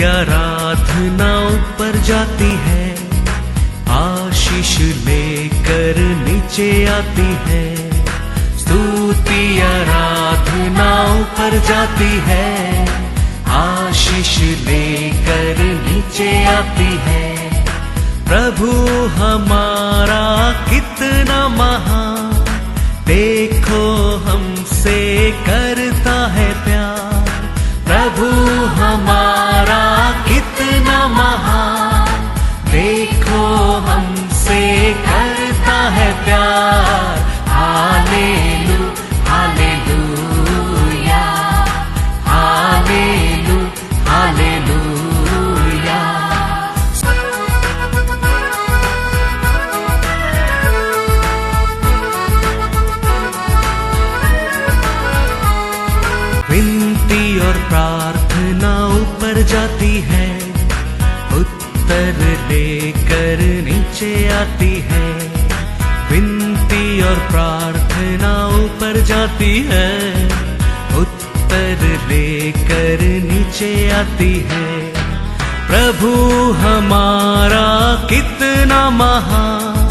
आराधना ऊपर जाती है, आशीष लेकर नीचे आती है। स्तुति आराधना ऊपर जाती है, आशीष लेकर नीचे आती है। प्रभु हमारा कितना महान, देखो हमसे करता है प्यार। प्रभु हमारा कितना महान, देखो हमसे करता है प्यार। हालेलू हालेलूया, हालेलू हालेलूया। विनती और प्रार्थना ऊपर जाती है, उत्तर लेकर नीचे आती है। विनती और प्रार्थना ऊपर जाती है, उत्तर लेकर नीचे आती है। प्रभु हमारा कितना महान,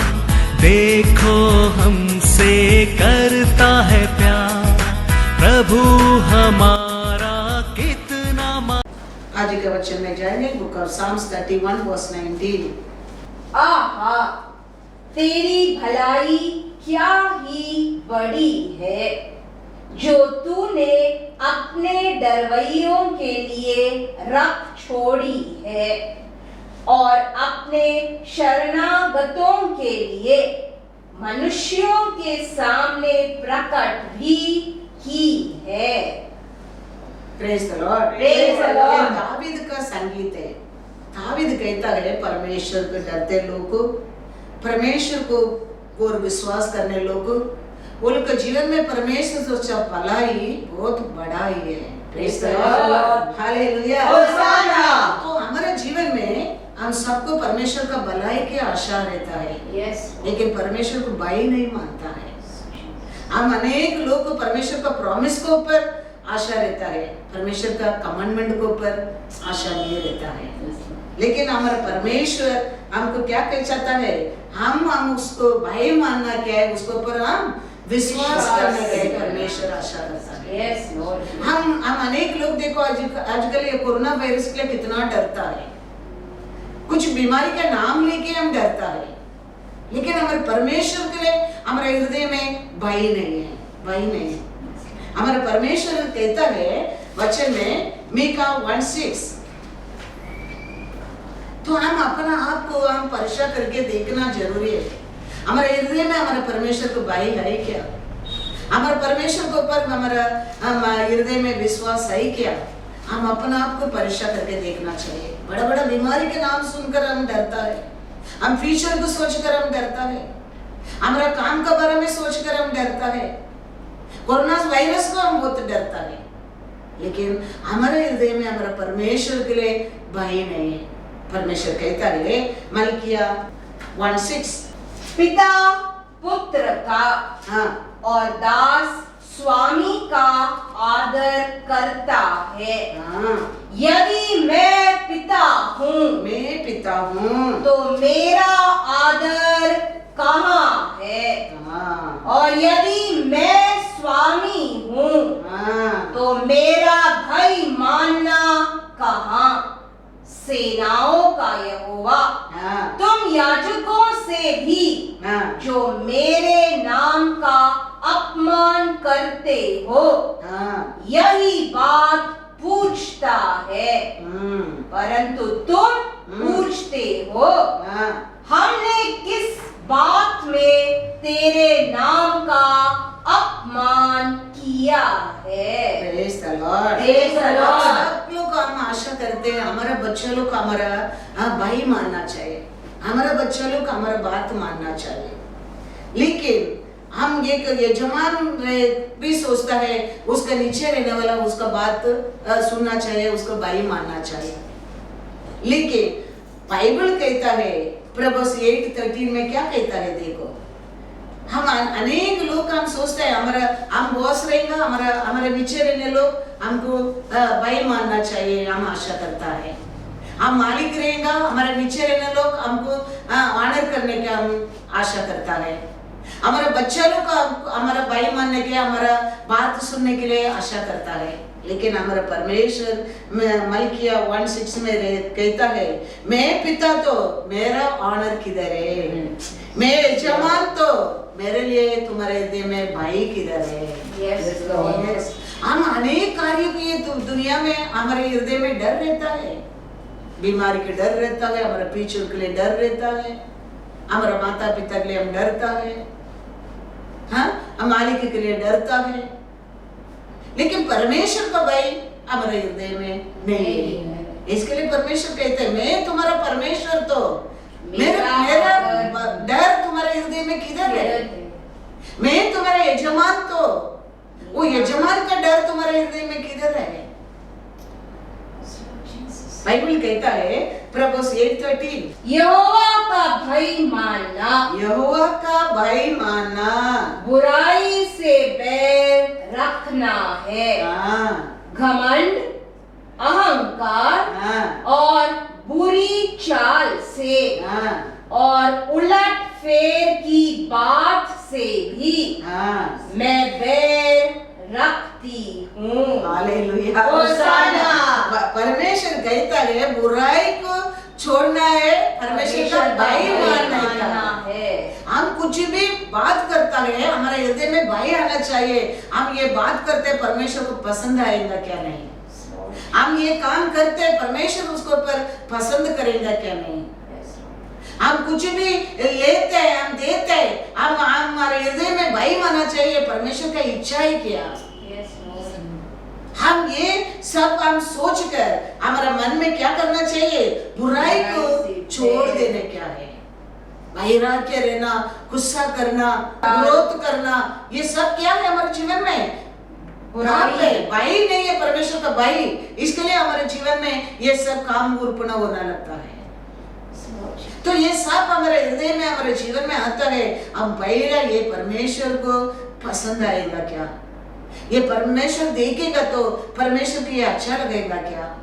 देखो हमसे करता है प्यार। प्रभु हमारा कितना आज के वचन में जाएंगे बुक ऑफ साम्स 31 वर्स 19। आहा, तेरी भलाई क्या ही बड़ी है, जो तूने अपने डरवैयों के लिए रख छोड़ी है और अपने शरणागतों के लिए मनुष्यों के सामने प्रकट भी की है। Praise the Lord, praise the Lord. David का संगीत है। दावीद कहता है परमेश्वर को डरते लोग, परमेश्वर को और विश्वास करने लोग, उनके जीवन में परमेश्वर सोचा भलाई बहुत बड़ा ही है। Praise the Lord, hallelujah. तो हमारे जीवन में हम सबको परमेश्वर का भलाई की आशा रहता है, लेकिन परमेश्वर को भाई नहीं मानता है। हम अनेक लोग को परमेश्वर का प्रॉमिस के ऊपर आशा रहता है, परमेश्वर का कमांडमेंट के ऊपर आशा नहीं रहता है। लेकिन हमारा परमेश्वर हमको क्या कह चाहता है, हम उसको भाई मानना क्या है, उसके ऊपर हम विश्वास करना क्या है, परमेश्वर आशा करता है। हम अनेक लोग देखो आजकल ये कोरोना वायरस के लिए कितना डरता है, कुछ बीमारी का नाम लेके हम डरता है, लेकिन हमारे परमेश्वर के लिए हमारे हृदय में भय नहीं है, भय नहीं है। हमारे परमेश्वर कहता है वचन में मीका 1:6, तो हम अपना आप को हम परीक्षा करके देखना जरूरी है। हमारे हृदय में हमारे परमेश्वर को भय है क्या, हमारे परमेश्वर के ऊपर हमारा हृदय में विश्वास है क्या। हम अपना आप को परीक्षा करके देखना चाहिए। बड़ा बड़ा बीमारी के नाम सुनकर हम डरता है, हम फ्यूचर को सोचकर हम डरता है, हमारा काम के बारे में सोचकर हम डरता है, कोरोना वायरस को हम बहुत डरता है, लेकिन हमारे हृदय में हमारा परमेश्वर के लिए भय नहीं है। परमेश्वर कहता है मलकिया 1:6, पिता पुत्र का और दास स्वामी का आदर करता है। यदि मैं पिता हूँ तो मेरा आदर कहाँ है, और यदि मैं स्वामी हूँ तो मेरा भय मानना कहाँ। सेनाओं का यहोवा, तुम याजकों से भी जो मेरे नाम का अपमान करते हो यही बात पूछता है, परंतु तुम पूछते हो हमने किस बात में तेरे नाम का अपमान किया है। Praise the Lord, praise the Lord. सब लोग हम आशा करते हैं हमारा बच्चा लोग हमारा भाई मानना चाहिए, हमारा बच्चा लोग हमारा बात मानना चाहिए, लेकिन हम ये यजमान भी सोचता है उसका नीचे रहने वाला उसका बात सुनना चाहिए, उसको भाई मानना चाहिए। लेकिन बाइबल कहता है प्रभुस 8:13 में क्या कहता है, देखो हम अनेक लोग हम सोचते हैं हमारा हम बॉस रहेगा, हमारे नीचे रहने लोग हमको भाई मानना चाहिए, हम आशा करता है, हम मालिक रहेगा, हमारे नीचे रहने लोग हमको ऑनर करने का हम आशा करता है। हमारा बच्चा लोग का हमारा भाई मानने के, हमारा बात सुनने के लिए आशा करता है। लेकिन हमारा परमेश्वर मलकिया 1:6 में कहता है, मैं पिता तो मेरा ऑनर किधर है, मैं यजमान तो मेरे लिए तुम्हारे हृदय में भाई किधर है। हम अनेक कार्यों की दुनिया में हमारे हृदय में डर रहता है, बीमारी के डर रहता है, हमारे पीछे के लिए डर रहता है, हमारा माता पिता के लिए हम डरता है, हाँ, हम मालिक के लिए डरता है। लेकिन परमेश्वर का भय हमारे हृदय में नहीं है। इसके लिए परमेश्वर कहते हैं, मैं तुम्हारा परमेश्वर तो मेरा डर तुम्हारे हृदय में किधर है, मैं तुम्हारा यजमान तो वो यजमान का डर तुम्हारे हृदय में किधर है। बाइबल कहता है प्रभुस 8:13, यहोवा का भय मानना, यहोवा का भय मानना बुराई से बैर रखना है। घमंड, अहंकार और बुरी चाल से और उलट फेर की बात से भी मैं बैर रखती हूँ। हालेलुया, होसाना। परमेश्वर कहता है बुराई को छोड़ना है, परमेश्वर का भय मानना है। हम कुछ भी बात करता है, हमारे हृदय में भय आना चाहिए। हम ये बात करते हैं, परमेश्वर को पसंद आएगा क्या नहीं, हम ये काम करते हैं, परमेश्वर उसको पर पसंद करेगा क्या नहीं। हम कुछ भी लेते हैं, हम देते हैं, हम हमारे हृदय में भय मानना चाहिए, परमेश्वर का इच्छा है क्या। हम ये सब हम सोच कर हमारा मन में क्या करना चाहिए, बुराई को छोड़ देने क्या है। वैराग्य रहना, गुस्सा करना, विरोध करना, ये सब क्या है हमारे जीवन में, भाई नहीं है परमेश्वर का भाई। इसके लिए हमारे जीवन में ये सब काम पूर्ण होना लगता है। तो ये सब हमारे हृदय में हमारे जीवन में आता है। हम पहला ये परमेश्वर को पसंद आएगा क्या, ये परमेश्वर देखेगा तो परमेश्वर को ये अच्छा लगेगा क्या।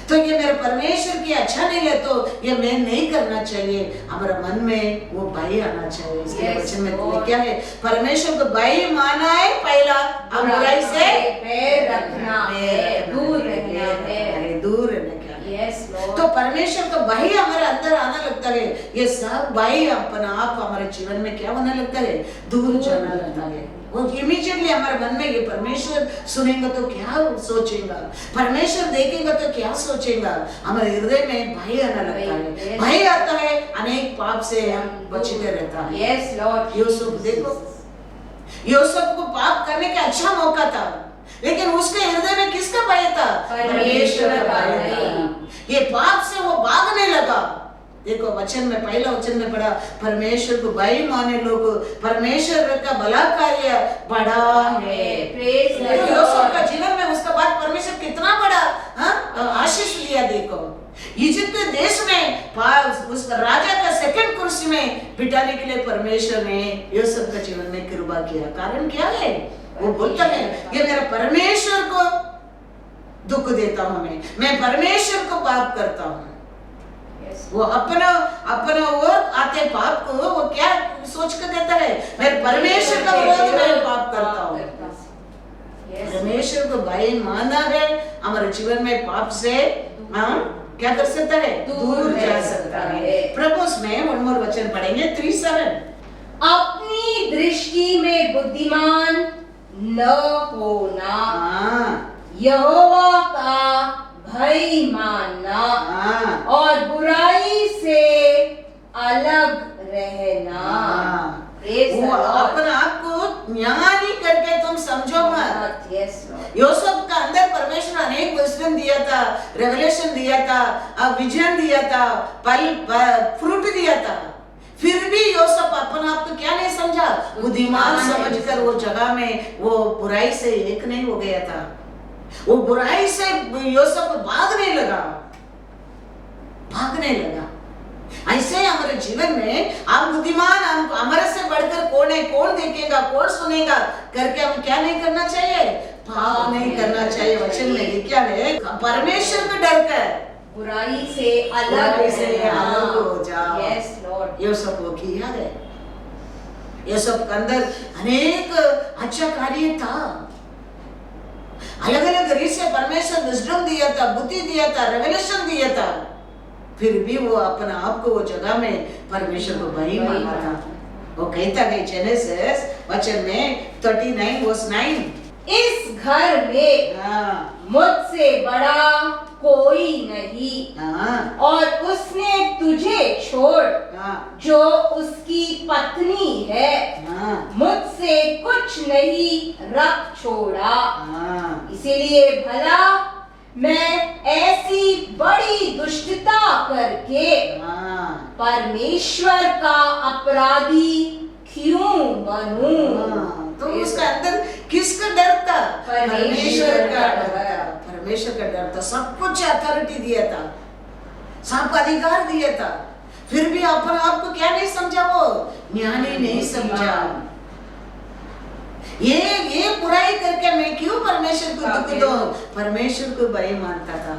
तो ये मेरे परमेश्वर की अच्छा नहीं है तो ये मैं नहीं करना चाहिए। हमारा मन में वो भय आना चाहिए। इसके वचन में क्या है, परमेश्वर को भय माना है, पहला हम बुराई से बैर रखना है, दूर रहना है, दूर रहना क्या है। तो परमेश्वर का भय हमारे अंदर आना लगता है। ये सब भय अपना आप हमारे जीवन में क्या होने लगता है, दूर जाना लगता है। वो इमीडिएटली हमारे मन में ये परमेश्वर सुनेगा तो क्या सोचेगा, परमेश्वर देखेगा तो क्या सोचेगा, हमारे हृदय में भय आना लगता है। भय आता है, अनेक पाप से हम बचते रहता है। Yes Lord. यूसुफ देखो, यूसुफ को पाप करने का अच्छा मौका था, लेकिन उसके हृदय में किसका भय था, परमेश्वर का भय था। ये पाप से वो भागने लगा। देखो वचन में, पहला वचन में पढ़ा, परमेश्वर को भय माने लोग परमेश्वर का भला कार्य बड़ा है। यूसुफ का जीवन में उसका बाद परमेश्वर कितना बड़ा आशीष लिया। देखो इजिप्ट देश में उस राजा का सेकंड कुर्सी में बिठाने के लिए परमेश्वर ने यूसुफ का जीवन में कृपा किया। कारण क्या है, वो बोलता है ये मेरा परमेश्वर को दुख देता हूं, मैं परमेश्वर को पाप करता हूं। वो अपना वो आते पाप को वो क्या सोच कर देता है, मैं परमेश्वर का विरोध में पाप करता हूँ। परमेश्वर को भय माना है, हमारे जीवन में पाप से हम क्या कर सकता है, दूर जा सकता है। प्रभु में वन मोर वचन पढ़ेंगे 3:7। अपनी दृष्टि में बुद्धिमान न होना, यहोवा का भय मानना और बुराई से अलग रहना। वो अपने आप को ज्ञानी करके तुम समझो मत। यूसुफ का अंदर परमेश्वर अनेक विजन दिया था, रेवलेशन दिया था, विजन दिया था, फ्रूट दिया था, फिर भी यूसुफ अपने आप को क्या नहीं समझा, बुद्धिमान समझकर वो जगह में वो बुराई से एक नहीं हो गया था। वो बुराई से यूसुफ भागने लगा। ऐसे हमारे जीवन में हम बुद्धिमान, हम हमारे से बढ़कर कौन है, कौन देखेगा, कौन सुनेगा करके हम क्या नहीं करना चाहिए, पाप नहीं करना चाहिए। वचन में क्या है, परमेश्वर को डर कर बुराई से अलग बुराई से रहना। अलग हो जाओ। Yes, Lord. ये सब वो किया है। ये सब के अंदर अनेक अच्छा कार्य था। अलग अलग रीत से परमेश्वर विजडम दिया था, बुद्धि दिया था, रेवलेशन दिया था, फिर भी वो अपने आप को वो जगह में परमेश्वर को भाई माना था। वो कहता है जेनेसिस वचन में 39 वर्स 9, इस घर में हाँ मुझसे बड़ा कोई नहीं, हाँ और उसने तुझे छोड़ हाँ जो उसकी पत्नी है हाँ मुझसे कुछ नहीं रख छोड़ा। हाँ इसीलिए भला मैं ऐसी बड़ी दुष्टता करके हाँ परमेश्वर का अपराधी क्यों बनूं? तो उसका अंदर किसका डर था? परमेश्वर का डर। परमेश्वर का डर था। सब कुछ अथॉरिटी दिया था, सब अधिकार दिया था, फिर भी अपने आप को क्या नहीं समझा? वो ज्ञानी नहीं समझा। ये बुराई करके मैं क्यों परमेश्वर को दुख दूं? परमेश्वर को भाई मानता था।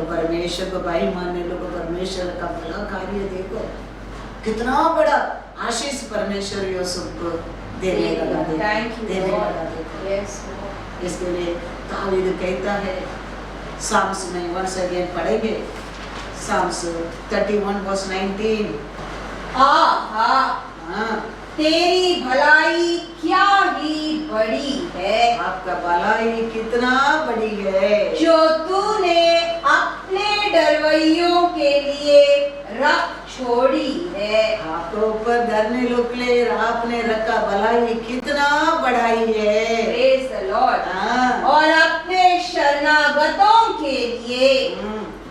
परमेश्वर को भाई मानने लोगों, परमेश्वर का बड़ा कार्य देखो, कितना बड़ा आशीष परमेश्वर यूसुफ को देने लगा। देने लगा देखो। Yes, Lord. इसके लिए दाऊद कहता है, साम्स में वंस अगेन पढ़ेंगे, साम्स 31 वर्स 19। आहा, हाँ, तेरी भलाई क्या ही बड़ी है, आपका भलाई कितना बड़ी है, जो तूने अपने डरवैयों के लिए रख छोड़ी है। आपको ऊपर धरने लोग के लिए आपने रखा भलाई कितना बढ़ाई है। Praise the Lord. हाँ, और अपने शरणागतों के लिए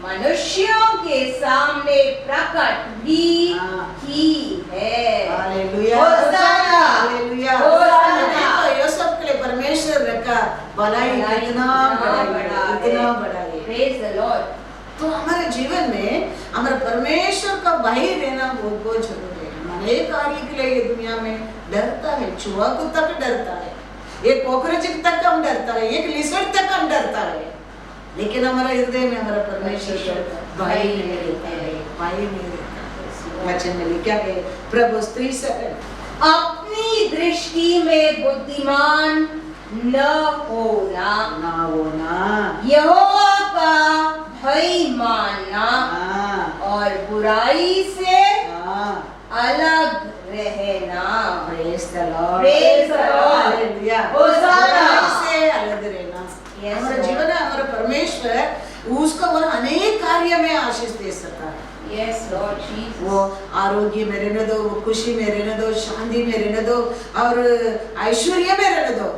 मनुष्यों के सामने प्रकट भी हाँ। की है। Hallelujah, hosanna, hallelujah. होशाना। देखो यूसुफ के लिए परमेश्वर रखा भलाई कितना बड़ा है, कितना बड़ा है। Praise the Lord. तो हमारे जीवन में हमारे परमेश्वर का भाई रहना बहुत जरूरी है। हम अनेक कार्य के लिए ये दुनिया में डरता है, चूहा को तक डरता है, एक कॉकरोच तक हम डरता है, एक लिजर्ड तक हम डरता है, लेकिन हमारे हृदय में हमारा परमेश्वर भाई नहीं रहता है, भाई नहीं रहता। वचन में लिखा है, प्रभु स्त्री से अपनी दृष्टि में बुद्धिमान न होना, ना होना, यहोवा का भय मानना हाँ, और बुराई से हाँ, अलग रहना। Praise the Lord, Praise the Lord. Hallelujah. होशाना। से अलग रहना। Yes, हमारा Lord. जीवन है, हमारा परमेश्वर उसका वो अनेक कार्य में आशीष दे सकता है। Yes, Lord Jesus. वो आरोग्य में रहने दो, वो खुशी में रहने दो, शांति में रहने दो और ऐश्वर्य में रहने दो।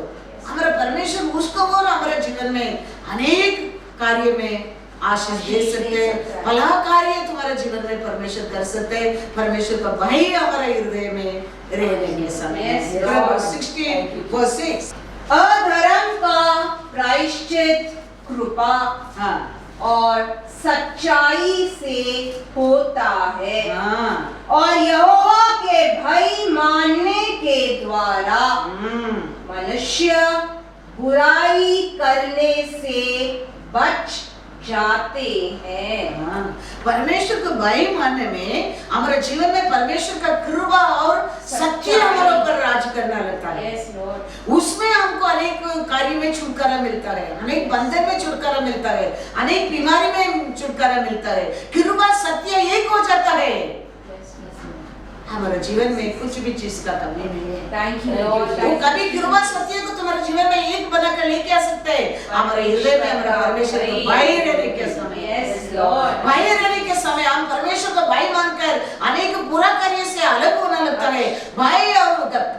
हमारा परमेश्वर उसको और हमारे जीवन में अनेक कार्य में आशीष दे सकते हैं। भला कार्य तुम्हारे जीवन में परमेश्वर कर सकते हैं। परमेश्वर का भाई हमारे हृदय में रहने के समय। Yes, Lord. 16 verse 6। अधर्म का प्रायश्चित कृपा हाँ और सच्चाई से होता है, हाँ और यहोवा के भय मानने के द्वारा मनुष्य बुराई करने से बच जाते हैं। हाँ। परमेश्वर को भाई मानने में हमारे जीवन में परमेश्वर का कृपा और सत्य हमारे ऊपर राज करना लगता है। Yes, Lord. उसमें हमको अनेक कार्य में छुटकारा मिलता है, अनेक बंधन में छुटकारा मिलता है, अनेक बीमारी में छुटकारा मिलता है। कृपा सत्य एक हो जाता है। Yes, yes, Lord. हमारे जीवन में कुछ भी चीज का कमी नहीं है। Thank you, Lord. वो कभी कृपा सत्य को तुम्हारे जीवन में एक बनाकर लेके आ सकते हैं। हमारे हृदय में हमारा परमेश्वर को भाई रहने के समय, Yes, Lord. भाई रहने के समय हम परमेश्वर को भाई मानकर अनेक बुरा कार्य से अलग होने लगता है। भाई और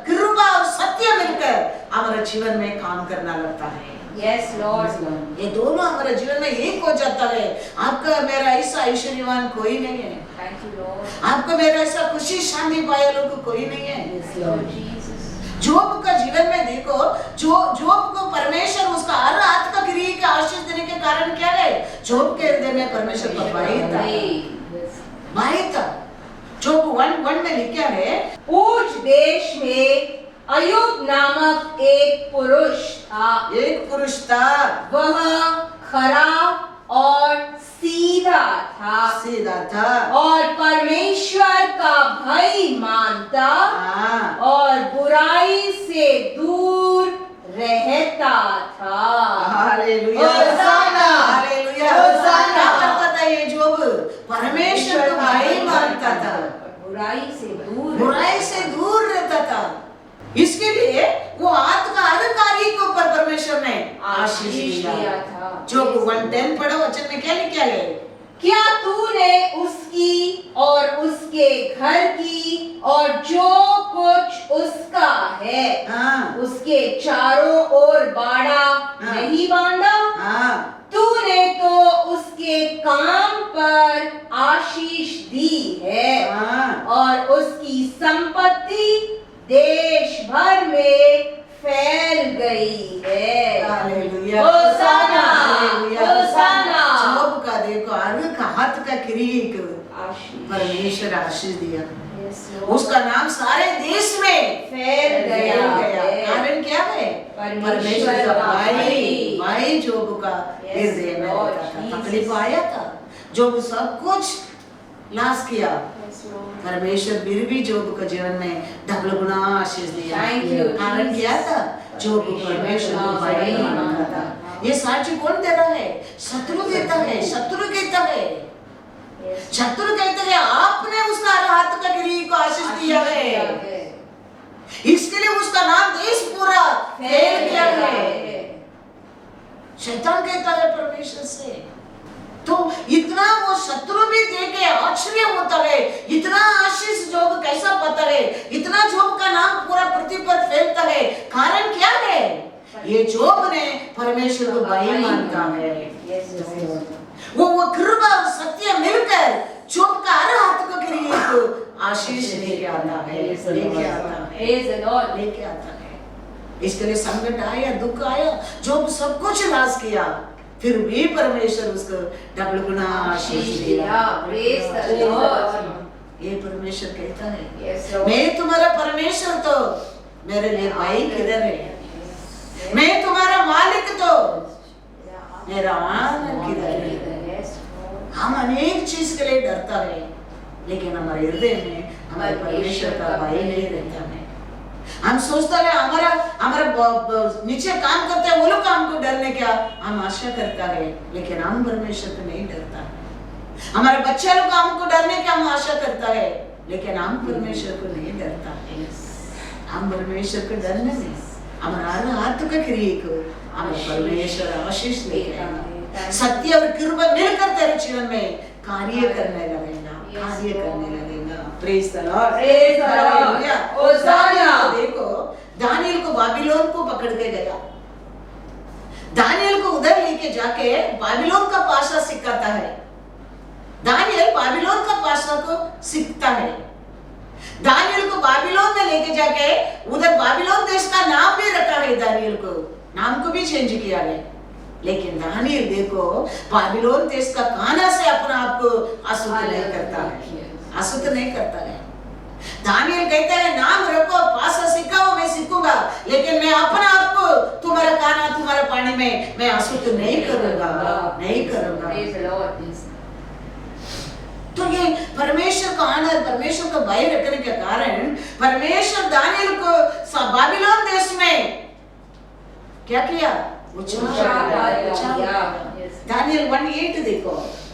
कृपा और सत्य मिलकर हमारे जीवन में काम करना लगता है। Yes, Lord. ये दोनों हमारे जीवन में एक हो जाता है। आपका मेरा ऐसा ऐश्वर्यवान कोई नहीं है। Thank you, Lord. आपको मेरा ऐसा खुशी शांति पाया लोग कोई नहीं है। Lord Jesus. जोब का जीवन में देखो, जोब को परमेश्वर उसका हर हाथ का क्रिया का आशीष देने के कारण क्या है? जोब के हृदय में परमेश्वर का भाई था, भाई था। जोब 1:1 में लिखा है, ऊज देश में अय्यूब नामक एक पुरुष था। एक पुरुष था, वह खरा और सील सीधा था और परमेश्वर का भय मानता हाँ और बुराई से दूर रहता था। Hallelujah hosanna, hallelujah hosanna. क्या करता था ये जोब? परमेश्वर को भाई मानता था, बुराई से दूर बुराई से दूर रहता था। इसके लिए वो हाथ का हर कार्य के ऊपर परमेश्वर ने आशीष दिया था। जो 110 पढ़ो वचन में क्या लिखा है? क्या तूने उसकी और उसके घर की और जो कुछ उसका है हाँ उसके चारों ओर बाड़ा नहीं बांधा? हाँ तूने तो उसके काम पर आशीष दी है हाँ और उसकी संपत्ति देश भर में फैल गई है। Hallelujah hosanna, hallelujah होसाना। जोब का देखो हर का हाथ का क्रिया को आशीष परमेश्वर आशीष दिया, Yes, Lord. उसका नाम सारे देश में फैल गया है। कारण क्या है? परमेश्वर का भाई भाई जोब का Yes, हृदय में Lord रहता था, Jesus. तकलीफ आया था, जोब सब कुछ नाश किया, Yes, Lord. परमेश्वर फिर भी जोब के जीवन में डबल गुना आशीष दिया। Thank you, कारण Jesus. क्या था? जोब परमेश्वर को भाई मानता था। ये साक्षी कौन दे रहा है? शत्रु देता है, शत्रु कहता है, Yes. शत्रु कहते हैं आपने उसका हाथ का गिरी को आशीष दिया है, इसके लिए उसका नाम देश पूरा फैल गया है। शैतान कहता है परमेश्वर से, तो इतना वो शत्रु भी देखे आश्चर्य होता है, इतना आशीष जोब कैसा पाता है, इतना जोब का नाम पूरा पृथ्वी पर फैलता है। कारण क्या है? ये जोब ने परमेश्वर को भाई मानता है। Yes, yes, yes. वो कृपा और सत्य मिलकर जोब का हर हाथ को क्रिया को आशीष लेके आता है, लेके आता है, Praise the Lord. लेके आता है। इसके लिए संकट आया, दुख आया, जोब सब कुछ नाश किया, फिर भी परमेश्वर उसको डबल गुना आशीष दिया। Praise the Lord. ये परमेश्वर कहता है, Yes, Lord. मैं तुम्हारा परमेश्वर तो मेरे लिए भाई किधर है? मैं तुम्हारा मालिक तो मेरा आनंद किधर है? Yes, Lord. हम अनेक चीज के लिए डरता है, लेकिन हमारे हृदय में हमारे परमेश्वर का भाई नहीं रहता है। हम सोचता है हमारा हमारा नीचे काम करते हैं वो लोग हमको डरने क्या हम आशा करता है, लेकिन हम परमेश्वर को नहीं डरता है। हमारे बच्चे लोग हमको डरने क्या हम आशा करता है, लेकिन हम परमेश्वर को नहीं डरता है। हम परमेश्वर को डरने में हमारा हर हाथ का क्रिया को हम परमेश्वर आशीष लेके सत्य और कृपा मिलकर तेरे जीवन में कार्य करने लगेगा, कार्य करने लगेगा। Praise the Lord, Praise the Lord. होसाना। देखो दानियल को बाबिलोन को पकड़ के गया, दानियल को उधर लेके जाके बाबिलोन का भाषा सिखाता है। दानियल बाबिलोन का भाषा को सीखता है। दानियल को बाबिलोन में लेके जाके उधर बाबिलोन देश का नाम भी रखा है, दानियल को नाम को भी चेंज किया है। लेकिन दानियल देखो बाबिलोन देश का काना से अपना आप को अशुद्ध नहीं करता है, अशुद्ध नहीं करता है। दानियल कहता है नाम रखो, भाषा सिखाओ, मैं सीखूंगा, लेकिन मैं अपना आप को तुम्हारा खाना तुम्हारा पानी में मैं अशुद्ध नहीं करूंगा, नहीं करूंगा। Praise the Lord. तो ये परमेश्वर का आनंद, परमेश्वर का भय रखने के कारण परमेश्वर दानियल को बाबिलोन देश में क्या किया? दानियल 1:8 देखो।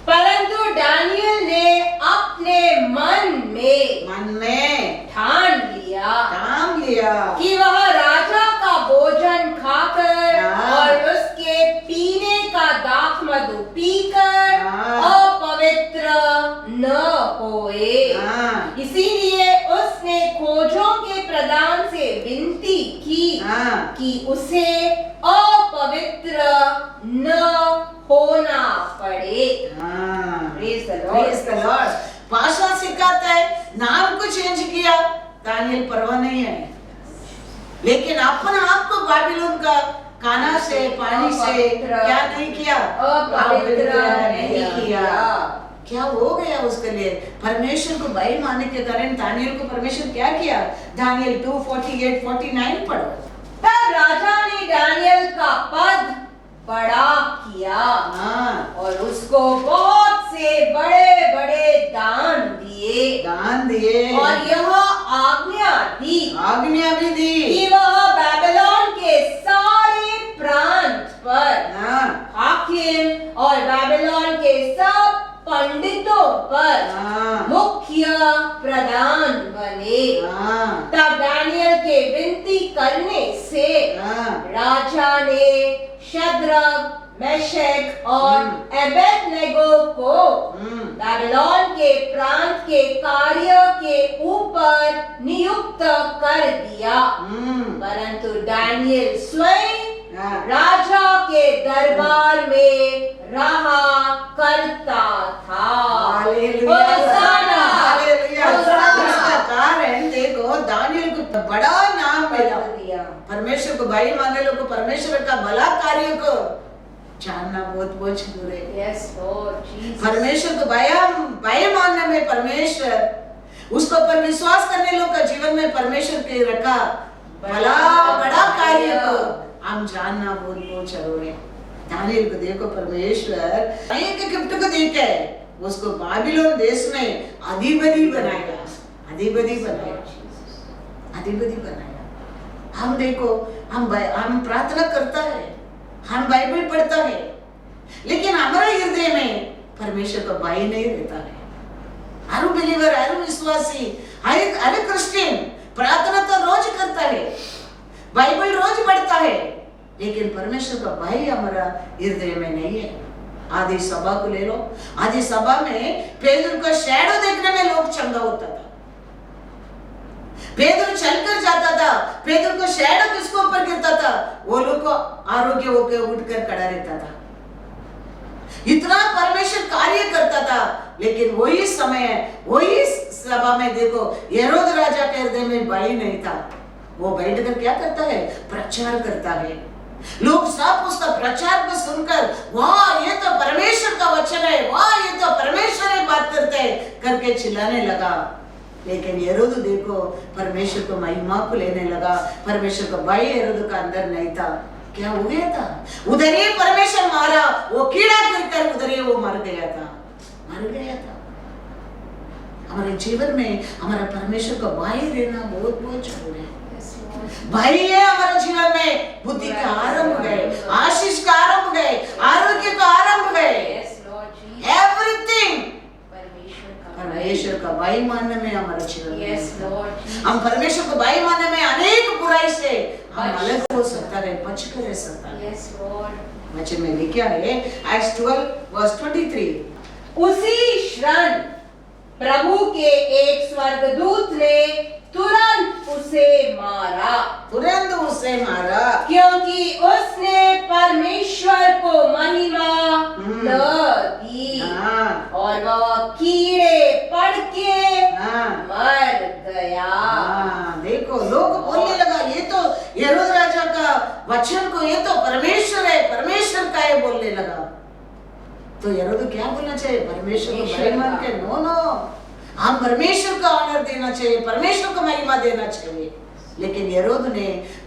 परंतु दानियल ने अपने मन में ठान लिया कि वह राजा का भोजन खाकर और उसके पीने का दाखमधु पीकर अपवित्र न होए। इसीलिए उसने खोजों के प्रधान से विनती की कि उसे अपवित्र न होना पड़े। Praise the Lord. Praise the Lord. भाषा सिखाता है, नाम को चेंज किया, दानियल परवाह नहीं है, लेकिन अपना आप को बाबिलोन का खाना से पानी से क्या नहीं किया? अपवित्र नहीं किया। क्या हो गया उसके लिए? परमेश्वर को भय मानने के कारण दानियल को परमेश्वर क्या किया? दानियल 2:48-49 पढ़ो। तब राजा ने दानियल का पद बड़ा किया और उसको बहुत से बड़े बड़े ध्यान दिए और यह आज्ञा दी आज्ञा भी दी कि वह बाबेलोन के सारे प्रांत पर हाँ हाकिम और बाबेलोन के सब पंडितों पर हाँ मुख्य प्रधान बने। हाँ तब दानियल के विनती करने से हाँ राजा ने शद्रक, मेशक और एबेदनेगो को बाबेलोन के प्रांत के कार्य के ऊपर नियुक्त कर दिया, परंतु दानियल स्वयं राजा के दरबार में रहा करता था। Hallelujah hosanna, hallelujah. होसाना। इसका कारण देखो दानियल को बड़ा नाम मिला दिया। परमेश्वर को भाई मानने लोग को परमेश्वर का भला कार्य को जानना बहुत बहुत जरूरी है। Yes, Lord Jesus. परमेश्वर को भाई मानने में परमेश्वर उसको पर विश्वास करने लोग का जीवन में परमेश्वर के रखा भला बड़ा कार्य को हम जानना बहुत बहुत जरूरी है। दानियल को देखो परमेश्वर एक गिफ्ट को देके उसको बाबिलोन देश में अधिपति बनाएगा, अधिपति बनाएगा, अधिपति बनाएगा। हम देखो हम प्रार्थना करता है, हम बाइबल पढ़ता है, लेकिन हमारे हृदय में परमेश्वर का भाई नहीं रहता है। हर बिलीवर, हर विश्वासी, हर क्रिश्चियन प्रार्थना तो रोज करता है, बाइबल रोज पढ़ता है, लेकिन परमेश्वर का भाई हमारा हृदय में नहीं है। आदि सभा को ले लो, आदि सभा में पेदर का शैडो देखने में लोग चंगा होता था। पेदर चलकर जाता था, पेदर को शैडो किसको ऊपर गिरता था, वो लोग को आरोग्य होकर उठकर खड़ा रहता था। इतना परमेश्वर कार्य करता था, लेकिन वही समय वही सभा में देखो हेरोद राजा के हृदय में भाई नहीं था। वो बैठकर क्या करता है, प्रचार करता है। लोग सब उसका प्रचार को सुनकर वाह ये तो परमेश्वर का वचन है, वाह ये तो परमेश्वर ही बात करते हैं करके चिल्लाने लगा। लेकिन हेरोद देखो परमेश्वर को महिमा को लेने लगा। परमेश्वर का भाई हेरोद का अंदर नहीं था। क्या हो गया था, उधर ही परमेश्वर मारा, वो कीड़ा गिरकर उधर ही वो मर गया था, मर गया था। हमारे जीवन में हमारा परमेश्वर का भाई रहना बहुत बहुत जरूरी है। भाई है हमारे जीवन में बुद्धि का आरंभ गए, आशीष का आरंभ गए, आरोग्य का आरंभ गए, एवरीथिंग परमेश्वर का भाई मानने में हमारा जीवन में हम परमेश्वर को भाई मानने में अनेक बुराई से हम अलग हो सकता है, बच कर रह सकता है। वचन में लिखा है Acts 12:23 उसी क्षण प्रभु के एक स्वर्गदूत ने तुरंत उसे मारा, तुरंत उसे मारा, क्योंकि उसने परमेश्वर को महिमा न दी और वह कीड़े पड़ के मर गया। देखो लोग बोलने लगा ये तो हेरोद राजा का वचन को ये तो परमेश्वर है, परमेश्वर का है बोलने लगा। तो हेरोद क्या बोलना चाहिए, परमेश्वर को भाई मान के नो नो हम परमेश्वर का ऑनर देना चाहिए, परमेश्वर को महिमा देना चाहिए। लेकिन हेरोद ने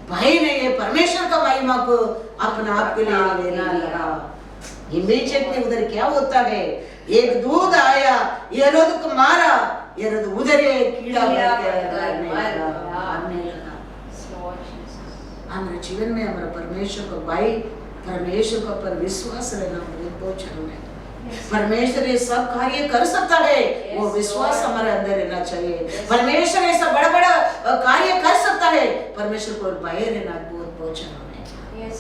भाई ने ये परमेश्वर का महिमा को अपना आप के लिए लेना लगा। इमीडिएटली उधर क्या होता है, एक दूध आया, हेरोद को मारा, हेरोद उधर एक कीड़ा मरने लगा। हमारे जीवन में हमारा परमेश्वर का भाई, परमेश्वर का पर विश्वास रहना बहुत जरूरी है। परमेश्वर ये सब कार्य कर सकता है, वो विश्वास हमारे अंदर रहना चाहिए। परमेश्वर ऐसा बड़ा बड़ा कार्य कर सकता है, परमेश्वर को भाई रहना बहुत बहुत जरूरी है।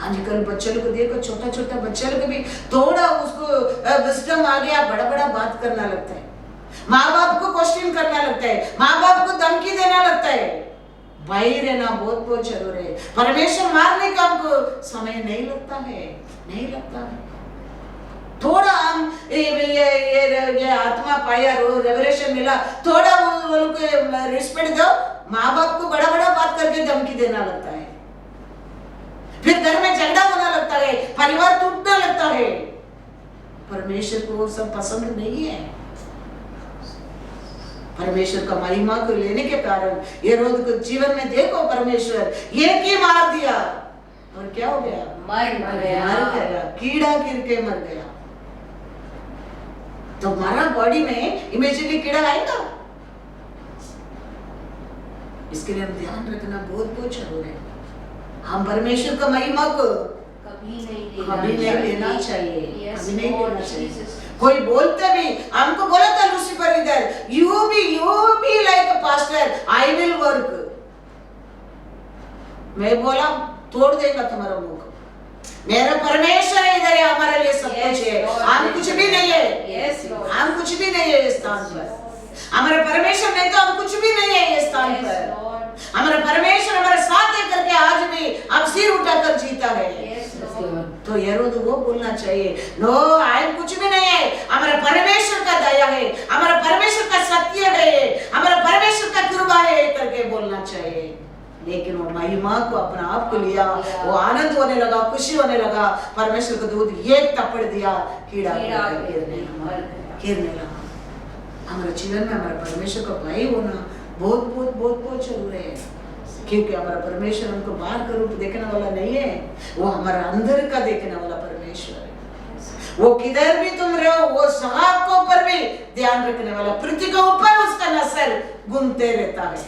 आजकल बच्चों को देखो, छोटा छोटा बच्चा को भी थोड़ा उसको विजडम आ गया, बड़ा बड़ा बात करना लगता है, माँ बाप को क्वेश्चन करना लगता है, माँ बाप को धमकी देना लगता है। भाई रहना बहुत बहुत जरूरी है। परमेश्वर मारने का हमको समय नहीं लगता है, नहीं लगता है। थोड़ा हम ये आत्मा पाया, रेवलेशन मिला, थोड़ा वो लोग को रिस्पेक्ट दो, माँ बाप को बड़ा बड़ा बात करके धमकी देना लगता है, फिर घर में झगड़ा होना लगता है, परिवार टूटने लगता है। परमेश्वर को वो सब पसंद नहीं है। परमेश्वर का महिमा को लेने के कारण हेरोद को जीवन में देखो परमेश्वर एक ही मार दिया और क्या हो गया, मर गया, कीड़ा गिर के मर गया। तो हमारा बॉडी में इमीडिएटली कीड़ा आएगा। इसके लिए हम ध्यान रखना बहुत बहुत जरूरी है। हम परमेश्वर का महिमा को कभी नहीं लेना चाहिए, Yes, कभी नहीं Lord लेना चाहिए। Jesus. कोई बोलते भी, हमको बोला था लूसीफर इधर, you be like a pastor, I will work. मैं बोला तोड़ देगा तुम्हारा मुंह। मेरा परमेश्वर है इधर, हमारे लिए सब कुछ है, हम कुछ भी नहीं है, हम कुछ भी नहीं है इस स्थान पर। हमारा परमेश्वर नहीं तो हम कुछ भी नहीं है इस स्थान पर। हमारा परमेश्वर हमारे साथ है करके आज भी हम सिर उठाकर जीता है। तो हेरोद वो बोलना चाहिए, नो आई कुछ भी नहीं है, हमारा परमेश्वर का दया है, हमारा परमेश्वर का सत्य है, हमारा परमेश्वर का कृपा है करके बोलना चाहिए। लेकिन वो महिमा को अपना आप को लिया, वो आनंद होने लगा, खुशी होने लगा, परमेश्वर को दूध एक थप्पड़ दिया, कीड़ा गिरने लगा। हमारे जीवन में हमारे परमेश्वर का भय होना बहुत बहुत बहुत बहुत जरूरी है, क्योंकि हमारा परमेश्वर हमको बाहर का रूप देखने वाला नहीं है, वो हमारा अंदर का देखने वाला परमेश्वर है। वो किधर भी तुम रहो, वो सब को ऊपर भी ध्यान रखने वाला, पृथ्वी के ऊपर उसका नजर घूमते रहता है।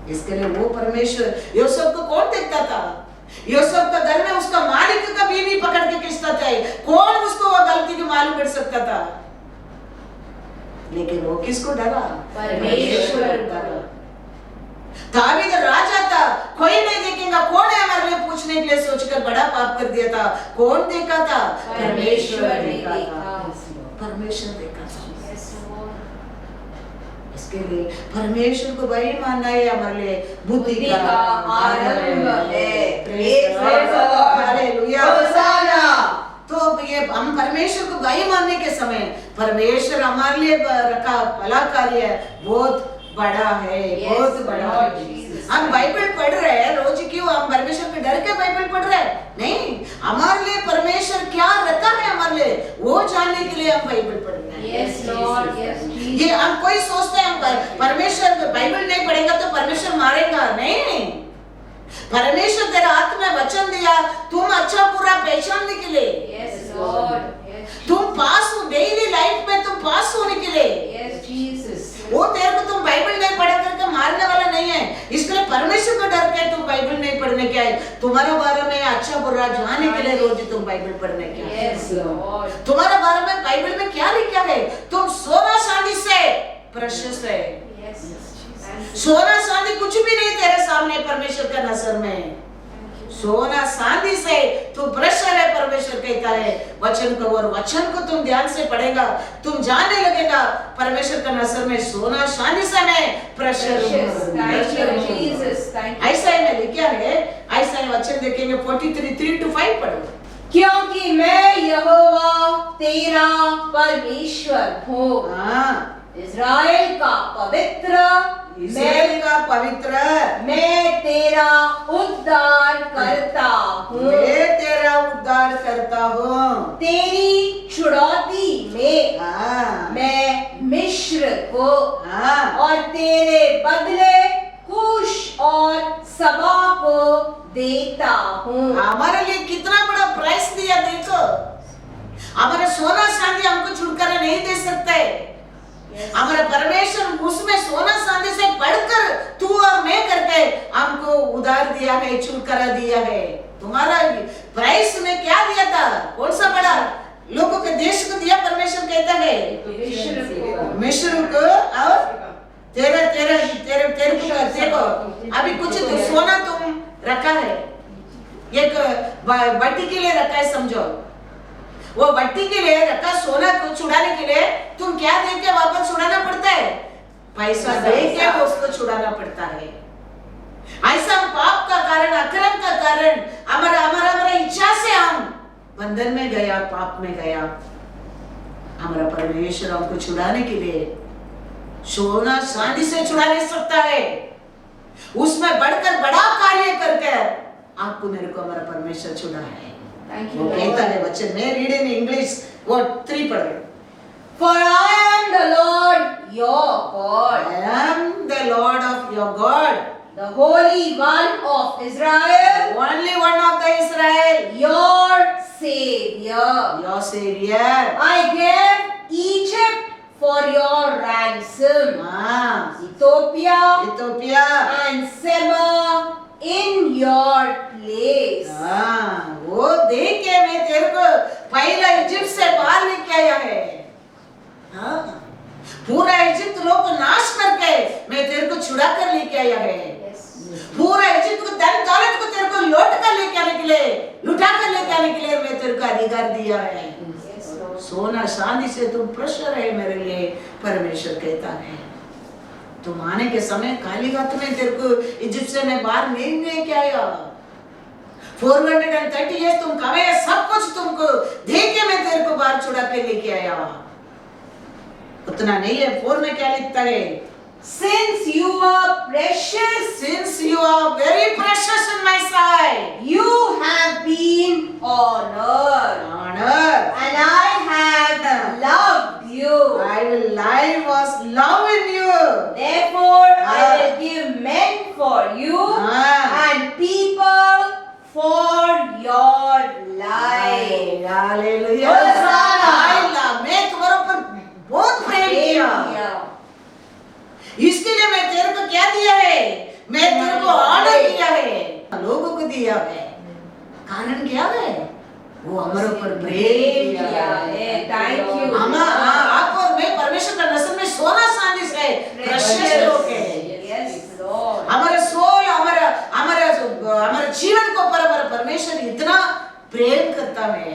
इसके लिए वो परमेश्वर यूसुफ को कौन देखता था? यूसुफ का घर में उसका मालिक का बीवी पकड़ के खींचता था, कौन उसको वो गलती की मालूम कर सकता था? लेकिन वो किसको डरा? परमेश्वर डरा। दावीद राजा था, कोई नहीं देखेगा, कौन है हमारे लिए पूछने के लिए सोचकर बड़ा पाप कर दिया था। कौन देखा था? परमेश्वर देखा था, परमेश्वर देखा था। इसके लिए परमेश्वर को वही मानना है हमारे लिए बुद्धि का आरंभ है। हालेलुया। तो ये हम परमेश्वर को वही मानने के समय परमेश्वर हमारे लिए रखा भला कार्य बहुत बड़ा है, बहुत बड़ा है। हम बाइबल पढ़ रहे हैं रोज, क्यों हम परमेश्वर के डर के बाइबल पढ़ रहे हैं? नहीं, हमारे लिए परमेश्वर क्या रखा है हमारे लिए वो जानने के लिए हम बाइबल पढ़ रहे हैं। Yes, Lord, yes, Jesus. ये हम कोई सोचते हैं हम परमेश्वर बाइबल नहीं पढ़ेगा तो परमेश्वर मारेगा, नहीं। परमेश्वर तेरा हाथ में वचन दिया, तुम अच्छा बुरा पहचानने के लिए। Yes, Lord, yes, तुम पास हो, डेली लाइफ में तुम पास होने के लिए। yes, Jesus. वो तेरे को तुम बाइबल नहीं पढ़ा करके मारने वाला नहीं है, इसलिए परमेश्वर को डर के तुम बाइबल नहीं पढ़ने के आए। तुम्हारे बारे में अच्छा बुरा जानने के लिए रोज तुम बाइबल पढ़ने के आए। Yes, Lord. तुम्हारे बारे में बाइबल में क्या लिखा है? तुम सोना चांदी से प्रशस्त है। Yes, Jesus. सोना चांदी कुछ भी नहीं तेरे सामने परमेश्वर का नजर में। सोना चांदी से तू प्रशस्त है, परमेश्वर कहता है वचन को, और वचन को तुम ध्यान से पढ़ेगा, तुम जानने लगेगा परमेश्वर का नजर में सोना चांदी से मैं प्रशस्त हूं। Thank you, Jesus. Thank you. ऐसा ही में लिखा है, ऐसा ही वचन देखेंगे 43:3-5 पढ़ो। क्योंकि मैं यहोवा तेरा परमेश्वर हूँ, हाँ, इज़राइल का पवित्र, इस्राएल का पवित्र, मैं तेरा उद्धार करता हूँ, मैं तेरा उद्धार करता हूँ। तेरी छुड़ौती में हाँ, मैं मिस्र को हाँ, और तेरे बदले कुश और सबा को देता हूँ। हमारे लिए कितना बड़ा प्राइस दिया देखो। हमारा सोना चांदी हमको छुटकारा नहीं दे सकते। हमारा परमेश्वर उसमें सोना चांदी से बढ़कर तू और मैं करके हमको उधार दिया है, छुटकारा दिया है। तुम्हारा प्राइस में क्या दिया था? कौन सा बड़ा? लोगों के देश को दिया, परमेश्वर कहता है मिस्र को, और तेरे तेरे तेरे तेरे को देखो अभी कुछ तो सोना तुम रखा है, एक बट्टी के लिए रखा है, समझो वो बट्टी के लिए रखा सोना को छुड़ाने के लिए तुम क्या दे के वापस छुड़ाना पड़ता है? पैसा दे के उसको छुड़ाना पड़ता है। ऐसा पाप का कारण, अक्रम का कारण, हमारा हमारा हमारा इच्छा से हम बंधन में गया, पाप में गया। हमारा परमेश्वर हमको छुड़ाने के लिए सोना चांदी से छुड़ा नहीं सकता है, उसमें बढ़कर बड़ा कार्य करके आपको मेरे को हमारा परमेश्वर छुड़ा है। वो कहता है वचन में, रीड इन इंग्लिश वो 3 पढ़ो। For I am the Lord your God. I am the Lord of your God. the Holy One of Israel, only one of the Israel, your Savior. your Savior. I gave Egypt for your ransom, हाँ, Ethiopia Ethiopia, and Seba in your place. हाँ, वो देख के मैं तेरे को पहला Egypt से बाहर लेके आया है। हाँ, पूरा इजिप्ट लोग को नाश करके मैं तेरे को छुड़ा कर लेके आया है। पूरा इजिप्ट को धन दौलत को तेरे को लौट कर लेके आने के लिए, लुटा कर लेके आने के लिए मैं तेरे को अधिकार दिया है। सोना चांदी से तुम प्रशस्त है मेरे लिए, परमेश्वर कहता है। तुम आने के समय काली हाथ में तेरे को इजिप्ट से मैं बाहर नहीं लेके आया। 430 years तुम कमाए, सब कुछ तुमको दे के मैं तेरे को बाहर छुड़ा के लेके आया। उतना नहीं है, 4 में क्या लिखता है? Since you are precious, Since you are very precious in my sight, you have been honored, honor, and I have loved you. I was love in you. Therefore, I will give men for you and people for your life. Hallelujah. Hosanna. I love, मैं तुम्हारे ऊपर बहुत प्रेम किया। इसके लिए मैं तेरे को क्या दिया है? मैं तेरे को ऑर्डर दिया है, लोगों को दिया है। कारण क्या है? वो हमारे ऊपर प्रेम किया है। Thank you. आप और मैं परमेश्वर का नस्ल में सोना चांदी से प्रेशियस लोग हैं। Yes, Lord. हमारा सोल, हमारा जीवन को परमेश्वर इतना प्रेम करता है।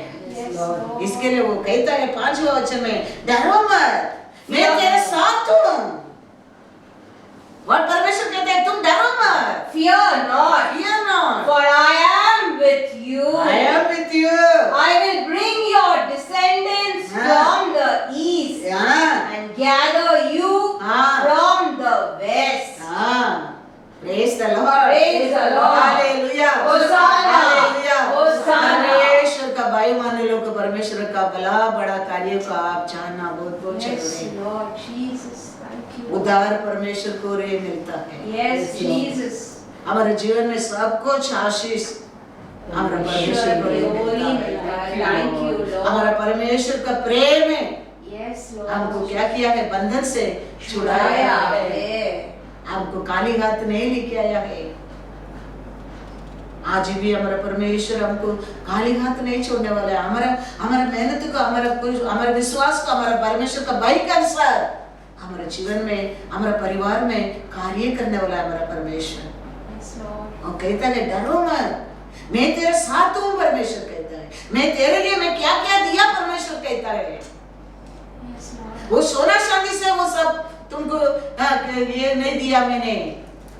इसके लिए वो कहता है 5वें वचन में, डरो मत, मैं तेरे साथ हूँ। और परमेश्वर कहते हैं तुम डरो मत, Fear not, fear not, for I am with you. I am with you. I will bring your descendants from the east and gather you from the west. Praise the Lord. Praise the Lord. Hallelujah. Hosanna. Hallelujah. Hosanna. परमेश्वर का भाई माने लोग को परमेश्वर का भला बड़ा कार्य को आप जानना बहुत बहुत Yes, जरूरी है। Lord Jesus, thank you. उद्धार परमेश्वर को रे मिलता है। Yes, Jesus. हमारे जीवन में सब कुछ आशीष हमारा परमेश्वर को रे मिलता है। Thank you, Lord. हमारा परमेश्वर का प्रेम है, Yes, Lord. हमको क्या किया है? बंधन से छुड़ाया है, हमको काली हाथ नहीं लेके आया है। आज भी हमारा परमेश्वर हमको काली हाथ नहीं छोड़ने वाला है। हमारा मेहनत को, हमारा विश्वास को, हमारा परमेश्वर का भाई के अनुसार हमारे जीवन में, हमारा परिवार में कार्य करने वाला है हमारा परमेश्वर। Yes, Lord. और कहता है डरो मत, मैं तेरे साथ हूँ। परमेश्वर कहता है मैं तेरे लिए मैं क्या क्या दिया, परमेश्वर कहता है। Yes, Lord. वो सोना चांदी से वो सब तुमको ये नहीं दिया मैंने,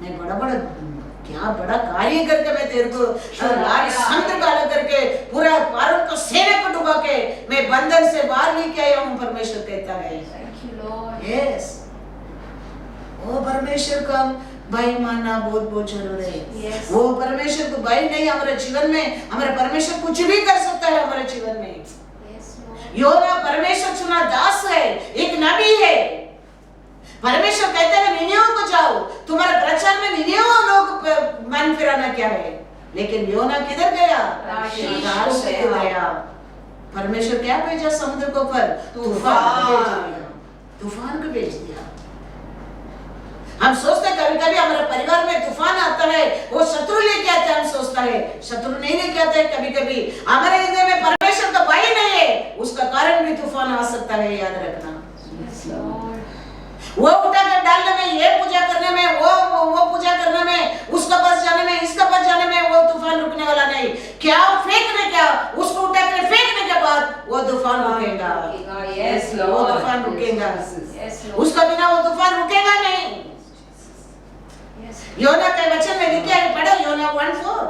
मैं बड़ा क्या बड़ा कार्य करके मैं तेरे को लाल समुद्र काला करके पूरा भारत को सेना को डुबा के मैं बंधन से बाहर लेके आया हूँ। परमेश्वर कहता है Thank you, Lord. यस, वो परमेश्वर का भाई मानना बहुत बहुत जरूरी है। Yes. वो परमेश्वर को भाई नहीं, हमारे जीवन में हमारा परमेश्वर कुछ भी कर सकता है हमारे जीवन में। Yes, Lord. योना परमेश्वर चुना दास है, एक नबी है। परमेश्वर कहते हैं निनियो को जाओ, तुम्हारे प्रचार में निनियो लोग मन फिराना क्या है, लेकिन योना किधर गया? तार्शीश को गया। परमेश्वर क्या भेजा समुद्र को पर? तूफान को भेज दिया। हम सोचते कभी कभी हमारे परिवार में तूफान आता है, वो शत्रु लेके आता है, हम सोचता है शत्रु नहीं लेके आता है। कभी कभी हमारे हृदय में परमेश्वर का भय नहीं है, उसका कारण भी तूफान आ सकता है, याद रखना। Yes, Lord. वो उठा कर डालने में, ये पूजा करने में, वो पूजा करने में, उसका पास जाने में, इसका पास जाने में वो तूफान रुकने वाला नहीं। क्या फेंकने, क्या उसको उठा कर फेंकने के बाद वो तूफान रुकेगा। Yes, वो Lord. तूफान रुकेगा, Yes, Lord. उसका बिना वो तूफान रुकेगा नहीं। Yes. योना के वचन में लिखा है, पढ़ो योना 1:4।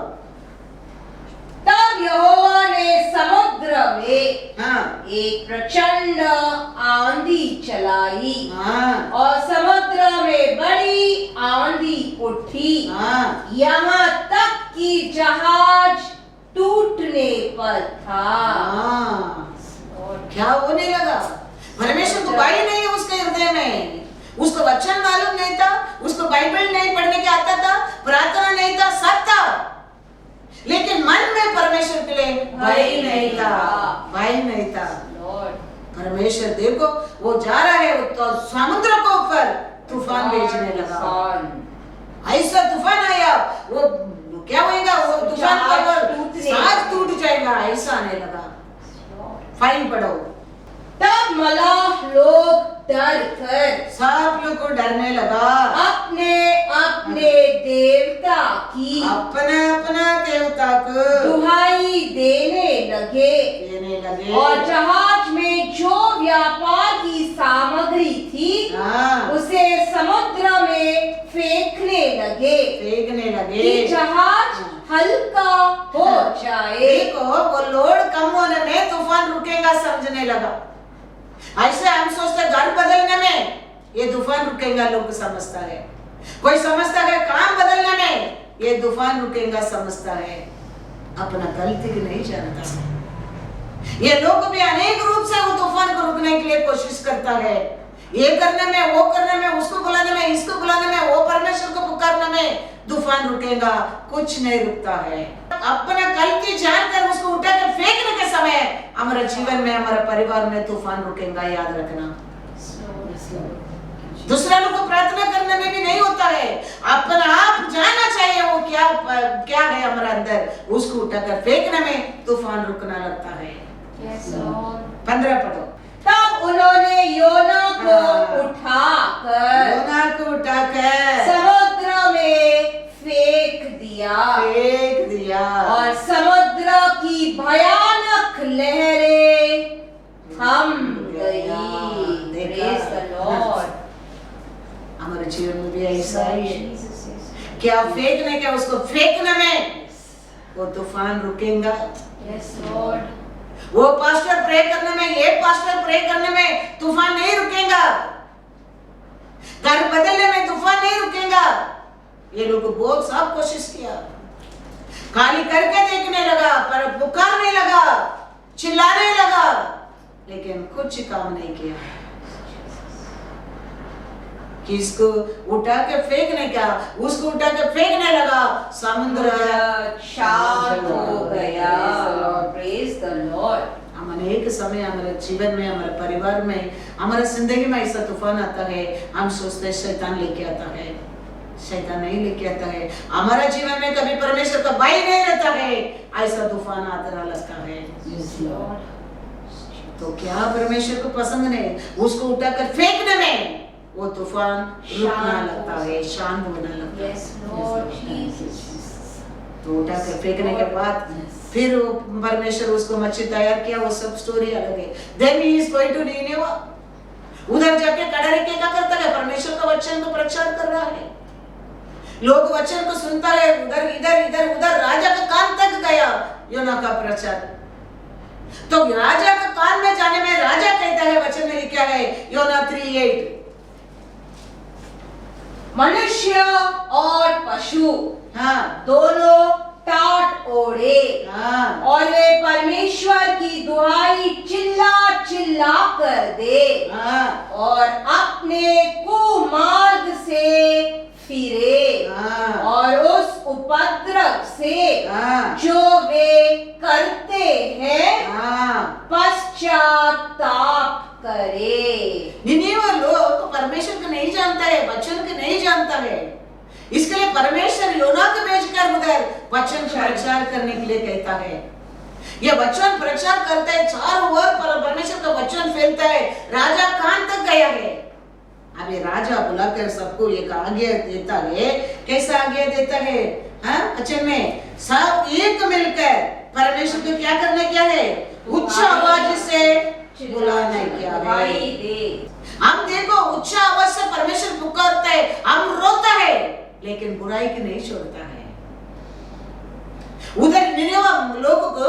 तब यहोवा ने समुद्र में हाँ एक प्रचंड आंधी चलाई हाँ और समुद्र में बड़ी आंधी उठी, हाँ यहाँ तक कि जहाज टूटने पर था। हाँ। क्या होने लगा? परमेश्वर को भय नहीं है उसके हृदय में, उसको वचन मालूम नहीं था, उसको बाइबल नहीं पढ़ने के आता था, प्रार्थना नहीं था, सब था, लेकिन मन में परमेश्वर के लिए भय नहीं था, भय नहीं था। परमेश्वर देखो वो जा रहा है, वो तो समुद्र को ऊपर तूफान भेजने लगा। ऐसा तूफान आया, वो क्या होएगा, वो तूफान साथ टूट जाएगा, ऐसा आने लगा। फाइन पढ़ो। तब मलाह लोग डर कर सब लोग को डरने लगा, अपने अपने देवता की अपना अपना देवता को दुहाई देने लगे और जहाज में जो व्यापार की सामग्री थी उसे समुद्र में फेंकने लगे कि जहाज हल्का हो जाए। देखो वो लोड कम होने में तूफान रुकेगा समझने लगा। ऐसे हम सोचते घर बदलने में ये तूफान रुकेगा, लोग समझता है। कोई समझता है काम बदलने में ये तूफान रुकेगा समझता है, अपना गलती की नहीं जानता। ये लोग भी अनेक रूप से वो तूफान को रुकने के लिए कोशिश करता है, ये करने में, वो करने में, उसको बुलाने में, इसको बुलाने में, वो परमेश्वर को पुकारने में तूफान रुकेगा, कुछ नहीं रुकता है। अपना गलती जानकर उसको उठा के फेंकने के समय हमारे जीवन में, हमारे परिवार में तूफान रुकेगा, याद रखना। दूसरा लोग को प्रार्थना करने में भी नहीं होता है, अपना आप जानना चाहिए वो क्या है हमारे अंदर, उसको उठाकर फेंकने में तूफान रुकना लगता है। 15 पढ़ो। तब उन्होंने योना को उठाकर समुद्र में फेंक दिया और समुद्र की भयानक लहरें थम गई। Praise the Lord। हमारे जीवन में भी ऐसा ही है, क्या फेंकने का, उसको फेंकने में वो तूफान रुकेगा। Yes Lord। वो पास्टर प्रे करने में, ये पास्टर प्रे करने में तूफान नहीं रुकेगा, घर बदलने में तूफान नहीं रुकेगा। ये लोग बहुत सब कोशिश किया, खाली करके देखने लगा, पर पुकारने लगा, चिल्लाने लगा, लेकिन कुछ काम नहीं किया। किसको उठा के फेंकने का, उसको उठा के फेंकने लगा, समुद्र शांत हो गया। Praise the Lord। हम अनेक समय हमारे जीवन में, हमारे परिवार में, हमारे जिंदगी में ऐसा तूफान आता है, हम सोचते हैं शैतान लेके आता है, शैतान नहीं लेके आता है। हमारा जीवन में कभी परमेश्वर का भय नहीं रहता है, ऐसा तूफान आता लगता है। तो क्या परमेश्वर को पसंद नहीं, उसको उठाकर फेंकने में वो तूफान रुकना लगता है, शांत होने लगता है। तो उठाकर फेंकने के बाद फिर परमेश्वर उसको मच्छी तैयार किया, वो सब स्टोरी अलग है। Then he is going to Nineveh। उधर जाके खड़ा रह के क्या करता है, परमेश्वर का वचन को प्रचार कर रहा है, लोग वचन को सुनता है, उधर इधर इधर उधर, राजा का कान तक गया योना का प्रचार। तो राजा का कान में जाने में राजा कहता है, वचन में लिखा है योना 3:8, मनुष्य और पशु दोनों टाट ओढ़े और वे परमेश्वर की दुहाई चिल्ला चिल्ला कर दे और अपने कुमार्ग से फिरे और उस उपद्रव से जो वे करते हैं पश्चाताप करे। निनिवे लोग परमेश्वर को नहीं जानता है, वचन को नहीं जानता है, इसके लिए परमेश्वर योना को भेजकर उधर वचन प्रचार करने के लिए कहता है। ये वचन प्रचार करता है, चारों ओर परमेश्वर का वचन फैलता है, राजा कान तक गया है। अब ये राजा बुलाकर सबको एक आज्ञा देता है, कैसा आज्ञा देता है, वचन में सब एक मिलकर परमेश्वर को क्या करने क्या है, उच्च आवाज से बुलाना क्या है। हम देखो उच्च आवाज से परमेश्वर पुकारता है, हम रोता है, लेकिन बुराई की नहीं छोड़ता है। उधर निनिवे लोगों को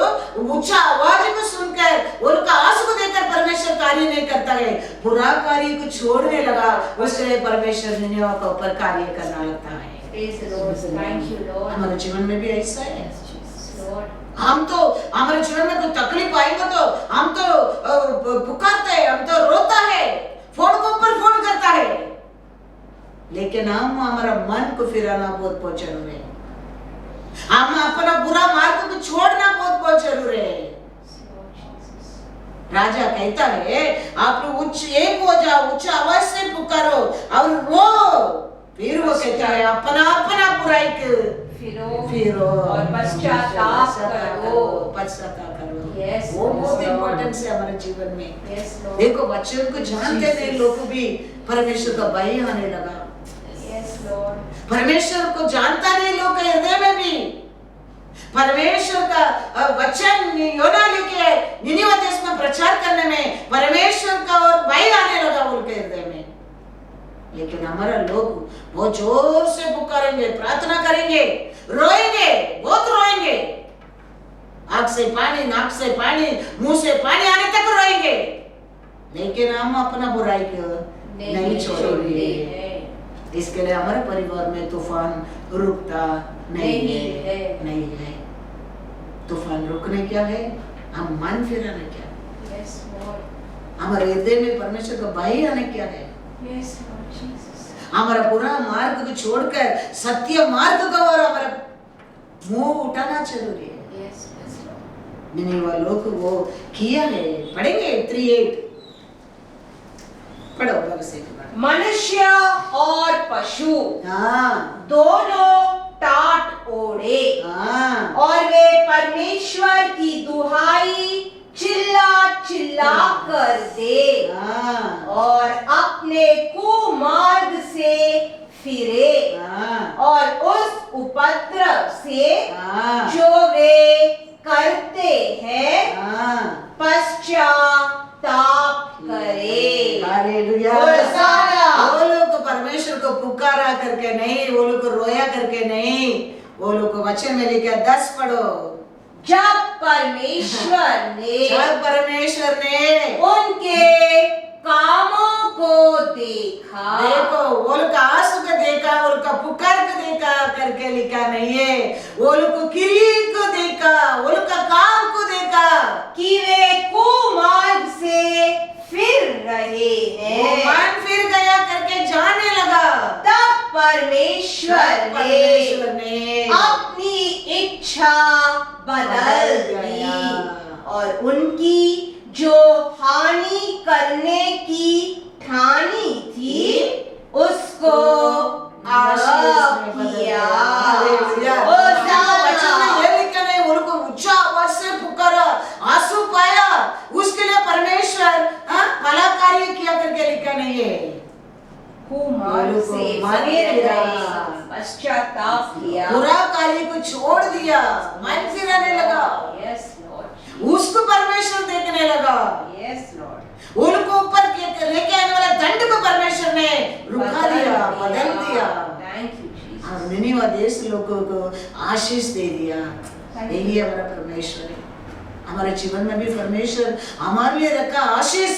उच्च आवाज को सुनकर उनका आंसू को देखकर परमेश्वर कार्य नहीं करता है, बुरा कार्य को छोड़ने लगा, उसके परमेश्वर निनिवे के ऊपर कार्य करना लगता है। हमारे जीवन में भी ऐसा है। हम तो हमारे जीवन में कोई तकलीफ आएगा तो हम तो पुकारते हैं, हम तो रोता है, फोन को ऊपर फोन करता है, लेकिन हम हमारा मन को फिराना बहुत जरूरी है। हम अपना बुरा मार्ग को छोड़ना बहुत जरूरी है। राजा कहता है आप लोग उच्च एक हो जाओ, उच्च आवाज से पुकारो और रो। फिर वो कहता है अपना अपना बुराई फिरो और पश्चाताप करो। Yes, वो बहुत Lord. इम्पोर्टेंस है हमारे जीवन में। Yes, Lord. देखो बच्चों को जानते नहीं Jesus. लोग भी परमेश्वर का भय आने लगा। Yes, Lord. परमेश्वर को जानता नहीं लोग के हृदय में भी परमेश्वर का वचन योना लेके निनिवे देश में प्रचार करने में परमेश्वर का और भय आने लगा उनके हृदय में। लेकिन हमारा लोग बहुत जोर से पुकारेंगे, प्रार्थना करेंगे, रोएंगे, बहुत रोएंगे, आंख से पानी, नाक से पानी, मुंह से पानी आने तक रोएंगे, लेकिन हम अपना बुराई को नहीं छोड़ेंगे। इसके लिए हमारे परिवार में तूफान रुकता नहीं है। तूफान रुकने क्या है? हम मन फिराने क्या है? Yes, Lord. हमारे हृदय में परमेश्वर का भय आने क्या है? Yes, Lord Jesus. हमारा बुरा मार्ग को छोड़कर सत्य मार्ग का और हमारा मुंह उठाना जरूरी है। Yes, yes, Lord. निनिवे लोग वो किया है। पढ़ेंगे 3:8 पढ़ो बाबा से। मनुष्य और पशु हाँ दोनों टाट ओढ़े और वे परमेश्वर की दुहाई चिल्ला चिल्ला कर दे और अपने कुमार्ग से फिरे और उस उपद्रव से जो वे करते हैं पश्चाताप करे। हालेलुया। वो लोग को परमेश्वर को पुकारा करके नहीं, वो लोग को रोया करके नहीं, वो लोग को वचन में लिखा 10 पढ़ो। जब परमेश्वर ने उनके कामों को देखा, देखो वो लोग का आंसू को देखा, वो लोग का पुकार को देखा करके लिखा नहीं है, वो लोग को किरी को देखा, वो लोग का काम को देखा कि वे कुमार्ग से फिर रहे हैं, वो मन फिर गया करके जाने लगा। तब परमेश्वर ने अपनी इच्छा बदल दी और उनकी जो हानि करने की ठानी थी उसको आशीष में किया। उनको ऊंचा आवाज से पुकारा, आंसू पाया, उसके लिए परमेश्वर भला कार्य किया करके लिखा नहीं है। कुमार्ग से फिर रहे, पश्चाताप किया, बुरा कार्य को छोड़ दिया, मन फिराने लगा। Yes, Lord. उसको परमेश्वर देखने लगा। Yes, Lord. उनको ऊपर लेके आने वाला दंड को परमेश्वर ने रुका दिया, बदल दिया। Thank you, Jesus. और निनिवे देश लोगों को आशीष दे दिया। यही हमारा परमेश्वर है। हमारे जीवन में भी परमेश्वर हमारे लिए रखा आशीष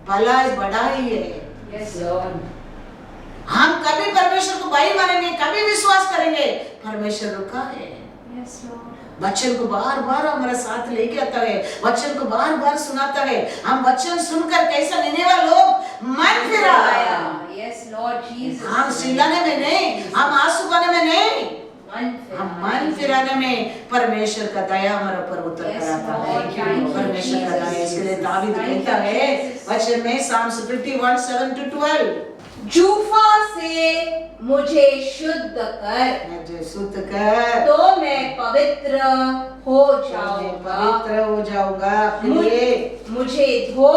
भलाई बढ़ाई है। Yes, Lord. हम कभी परमेश्वर को भाई मानेंगे, कभी विश्वास करेंगे, परमेश्वर रुका है। Yes, Lord. वचन को बार बार हमारे साथ लेके आता है, वचन को बार बार सुनाता है। हम वचन सुनकर कैसा निनिवे लोग मन फिरा। Yes, Lord Jesus. हम चिल्लाने में नहीं, हम आंसू बहाने में नहीं, हम मन फिराने में परमेश्वर का दया हमारे ऊपर उतर कर आता है। परमेश्वर का दया, इसके लिए दावीद कहता है वचन में Psalms 51:7-12, जूफा से मुझे शुद्ध कर, मुझे शुद्ध कर, तो मैं पवित्र हो जाऊंगा। पवित्र हो जाऊंगा अपने लिए। मुझे धो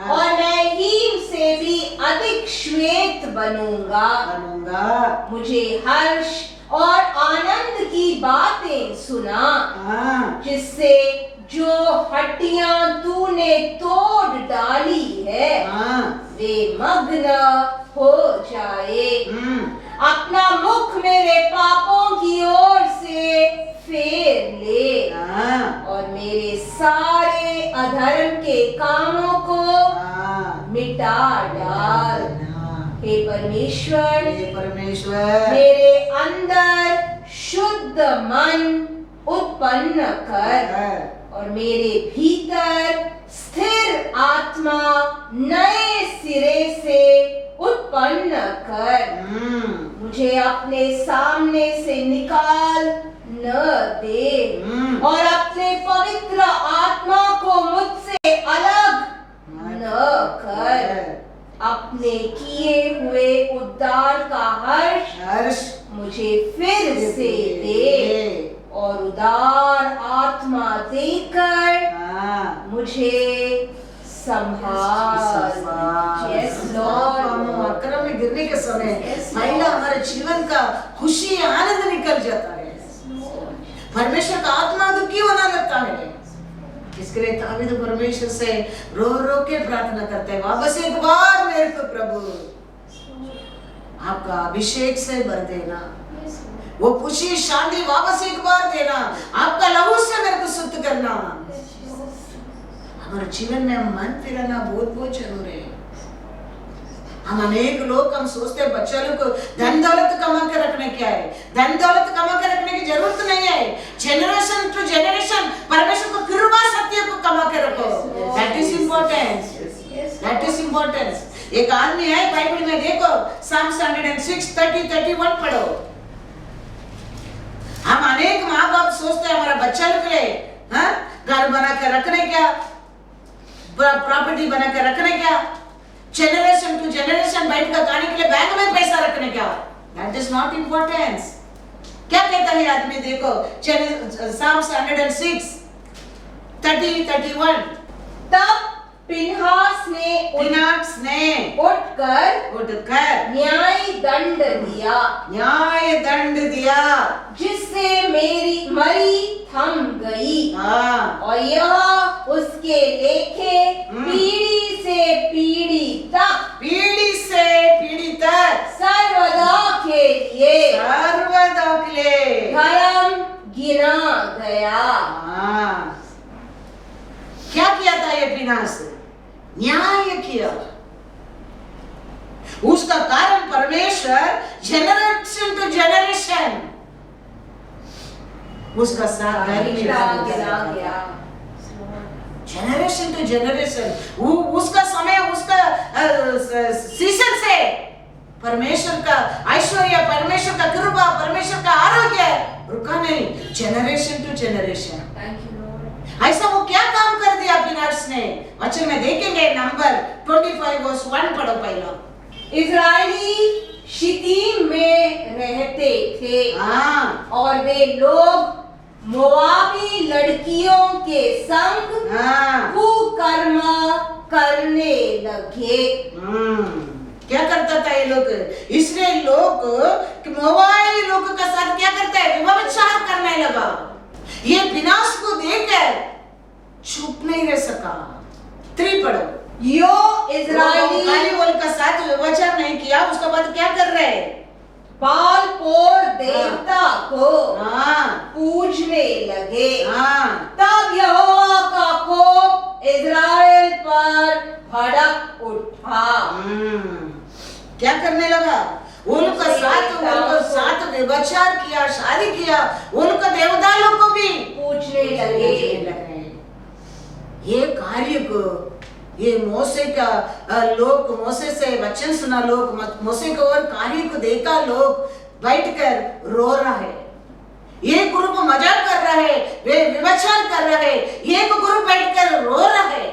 और मैं हिम से भी अधिक श्वेत बनूंगा। मुझे हर्ष और आनंद की बातें सुना, जिससे जो हड्डियां तूने तोड़ डाली है वे मग्न हो जाए। अपना मुख मेरे पापों की ओर से फेर ले और मेरे सारे अधर्म के कामों को मिटा डाल। हे परमेश्वर, मेरे अंदर शुद्ध मन उत्पन्न कर और मेरे भीतर स्थिर आत्मा नए सिरे से उत्पन्न उत्पन्न कर, मुझे अपने सामने से निकाल न दे, और अपने पवित्र आत्मा को मुझसे अलग न कर। अपने किए हुए उद्धार का हर्ष मुझे फिर से दे, और उदार आत्मा देकर मुझे संभाल। Yes, Lord. हम अक्रम में गिरने के समय महिला हमारे जीवन का खुशी आनंद निकल जाता है। परमेश्वर का आत्मा दुखी होना लगता है। इसके लिए दावीद परमेश्वर से रो रो के प्रार्थना करते हैं, वापस एक बार मेरे को प्रभु आपका अभिषेक से भर देना, वो खुशी शांति वापस एक बार देना, आपका लहू से मेरे को शुद्ध करना। हमारे जीवन में हम मन फिराना बहुत बहुत जरूरी है। हम अनेक लोग हम सोचते हैं बच्चों को धन दौलत कमा के रखने क्या है, धन दौलत कमा के रखने की जरूरत नहीं है। जनरेशन टू जनरेशन परमेश्वर को कृपा सत्य को कमा के रखो, that is importance, that is importance. एक आदमी है बाइबल में, देखो Psalms 106 30-31 पढ़ो। हम अनेक माँ बाप सोचते हैं हमारा बच्चा के लिए घर बना के रखने क्या, प्रॉपर्टी बना के रखने क्या, जनरेशन टू जनरेशन बैठ कर खाने के लिए बैंक में पैसा रखने क्या, दैट इज नॉट इम्पोर्टेंस। क्या कहता है आदमी, देखो Psalms 106 30-31। तब फिनहास ने उठकर न्याय दंड दिया, जिससे मेरी मरी थम गई, और यह उसके लेखे पीढ़ी से पीढ़ी तक सर्वदा के लिए धर्म गिना गया। क्या किया था ये फिनहास? न्याय किया। उसका कारण परमेश्वर जनरेशन टू जनरेशन उसका साथ गया, जनरेशन टू जनरेशन। उसका समय, उसका सीजन से परमेश्वर का ऐश्वर्य, परमेश्वर का कृपा, परमेश्वर का आरोग्य रुका नहीं, जनरेशन टू जनरेशन। ऐसा वो क्या काम कर दिया फिनहास ने? वचन में देखेंगे नंबर 25:1 पढ़ो पहला। इजरायली शितीम में रहते थे, और वे लोग मोआबी लड़कियों के संग कुकर्म करने लगे। क्या करता था ये लोग? इसलिए लोग मोआबी लोगों का साथ क्या करता है? व्यभिचार करने लगा। ये फिनहास को देखकर चुप नहीं रह सका। 3 पढ़ो। यो इजरायली का साथ व्यभिचार नहीं किया, उसके बाद क्या कर रहे हैं? बाल पोर देवता को पूजने लगे। तब यहोवा का कोप इजराइल पर भड़क उठा। क्या करने लगा? उनका साथ व्यभिचार किया, शादी किया, उनका देवता लोग को भी पूजने लगे। ये कार्य को ये मोसे का लोग, मोसे से वचन सुना लोग, मोसे को और कार्य को देखा लोग बैठकर रो रहा है। ये ग्रुप मजाक कर रहा है, वे व्यभिचार कर रहा है, एक ग्रुप बैठकर रो रहा है।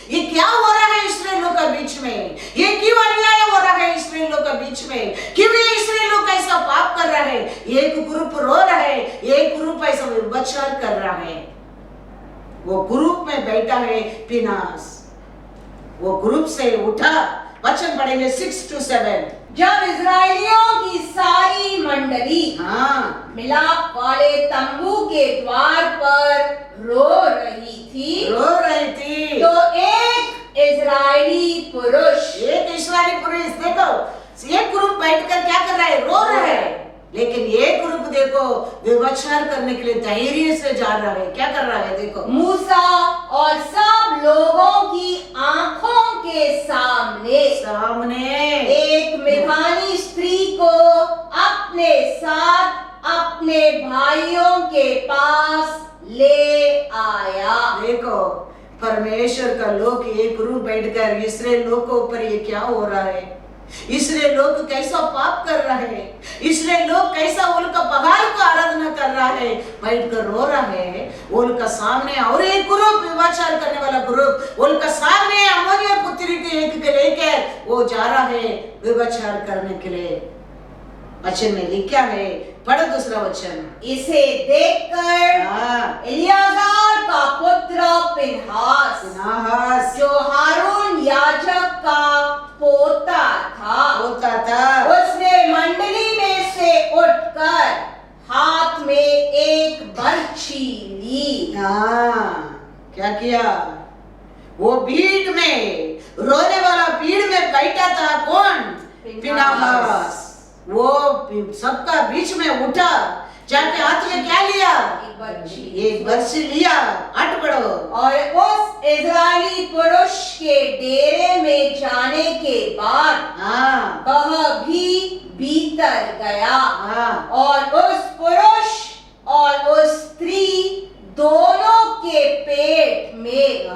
ये क्या हो रहा है इस्राएलियों का बीच में? ये क्यों अन्याय हो रहा है इस्राएलियों का बीच में? क्यों ये इस्राएलियों का ऐसा पाप कर रहा है? एक ग्रुप रो रहा है, एक ग्रुप ऐसा व्यभिचार कर रहा है। वो ग्रुप में बैठा है फिनहास, वो ग्रुप से उठा। वचन पढ़ेंगे 6-7। जब इजराइलियों की सारी मंडली मिलाप वाले तंबू के द्वार पर रो रही थी, तो एक इजरायली पुरुष देखो, एक ग्रुप बैठकर क्या कर रहा है? रो रहा है। लेकिन ये ग्रुप देखो व्यभिचार करने के लिए धैर्य से जा रहा है। क्या कर रहा है? देखो, मूसा और सब लोगों की आंखों के सामने एक मिधानी स्त्री को अपने साथ अपने भाइयों के पास ले आया। देखो परमेश्वर का लोग एक ग्रुप बैठकर इस्राएल लोग के ऊपर ये क्या हो रहा है? इसलिए लोग कैसा पाप कर रहे हैं, इसलिए लोग कैसा उनका बगाल को आराधना कर रहा है, बैठ कर रो रहा है। उनका सामने और एक ग्रुप व्यभिचार करने वाला ग्रुप उनका सामने अमोनिया पुत्री के एक के लेकर वो जा रहा है व्यभिचार करने के लिए। वचन में लिखा है, पढ़ो दूसरा वचन। इसे देखकर एलियाजार का पुत्र फिनहास जो हारून याजक का पोता था, उसने मंडली में से उठकर हाथ में एक बर्छी ली। क्या किया? वो भीड़ में, रोने वाला भीड़ में बैठा था कौन? फिनहास। वो सबका बीच में उठा, जाके हाथ में क्या लिया? एक बर्छी लिया। हट पड़ो। और उस इज़राइली पुरुष के डेरे में जाने के बाद वह भी भीतर गया और उस पुरुष और उस स्त्री दोनों के पेट में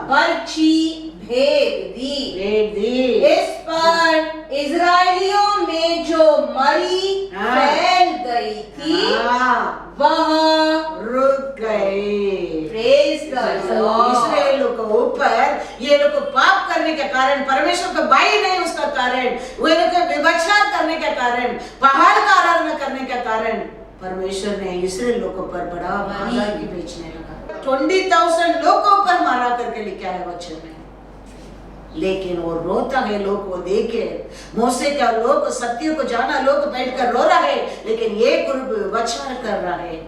बर्छी भेद दी। इस पर इज़राइलियों में जो मरी फैल गई थी वह रुक गई। Praise the Lord. इस्राएलियों के ऊपर ये लोग पाप करने के कारण, परमेश्वर का भाई नहीं उसका कारण, वे लोग व्यभिचार करने के कारण, पहाड़ का आराधना करने के कारण परमेश्वर ने इस्राएल लोगों पर बड़ा भाला की बेचने लगा। 20,000 लोगों पर मारा करके लिखा है वचन में। लेकिन वो रोता है, लोग वो देखे, मूसे का लोग सत्य को जाना लोग बैठकर रो रहा है, लेकिन ये ग्रुप व्यभिचार कर रहा है।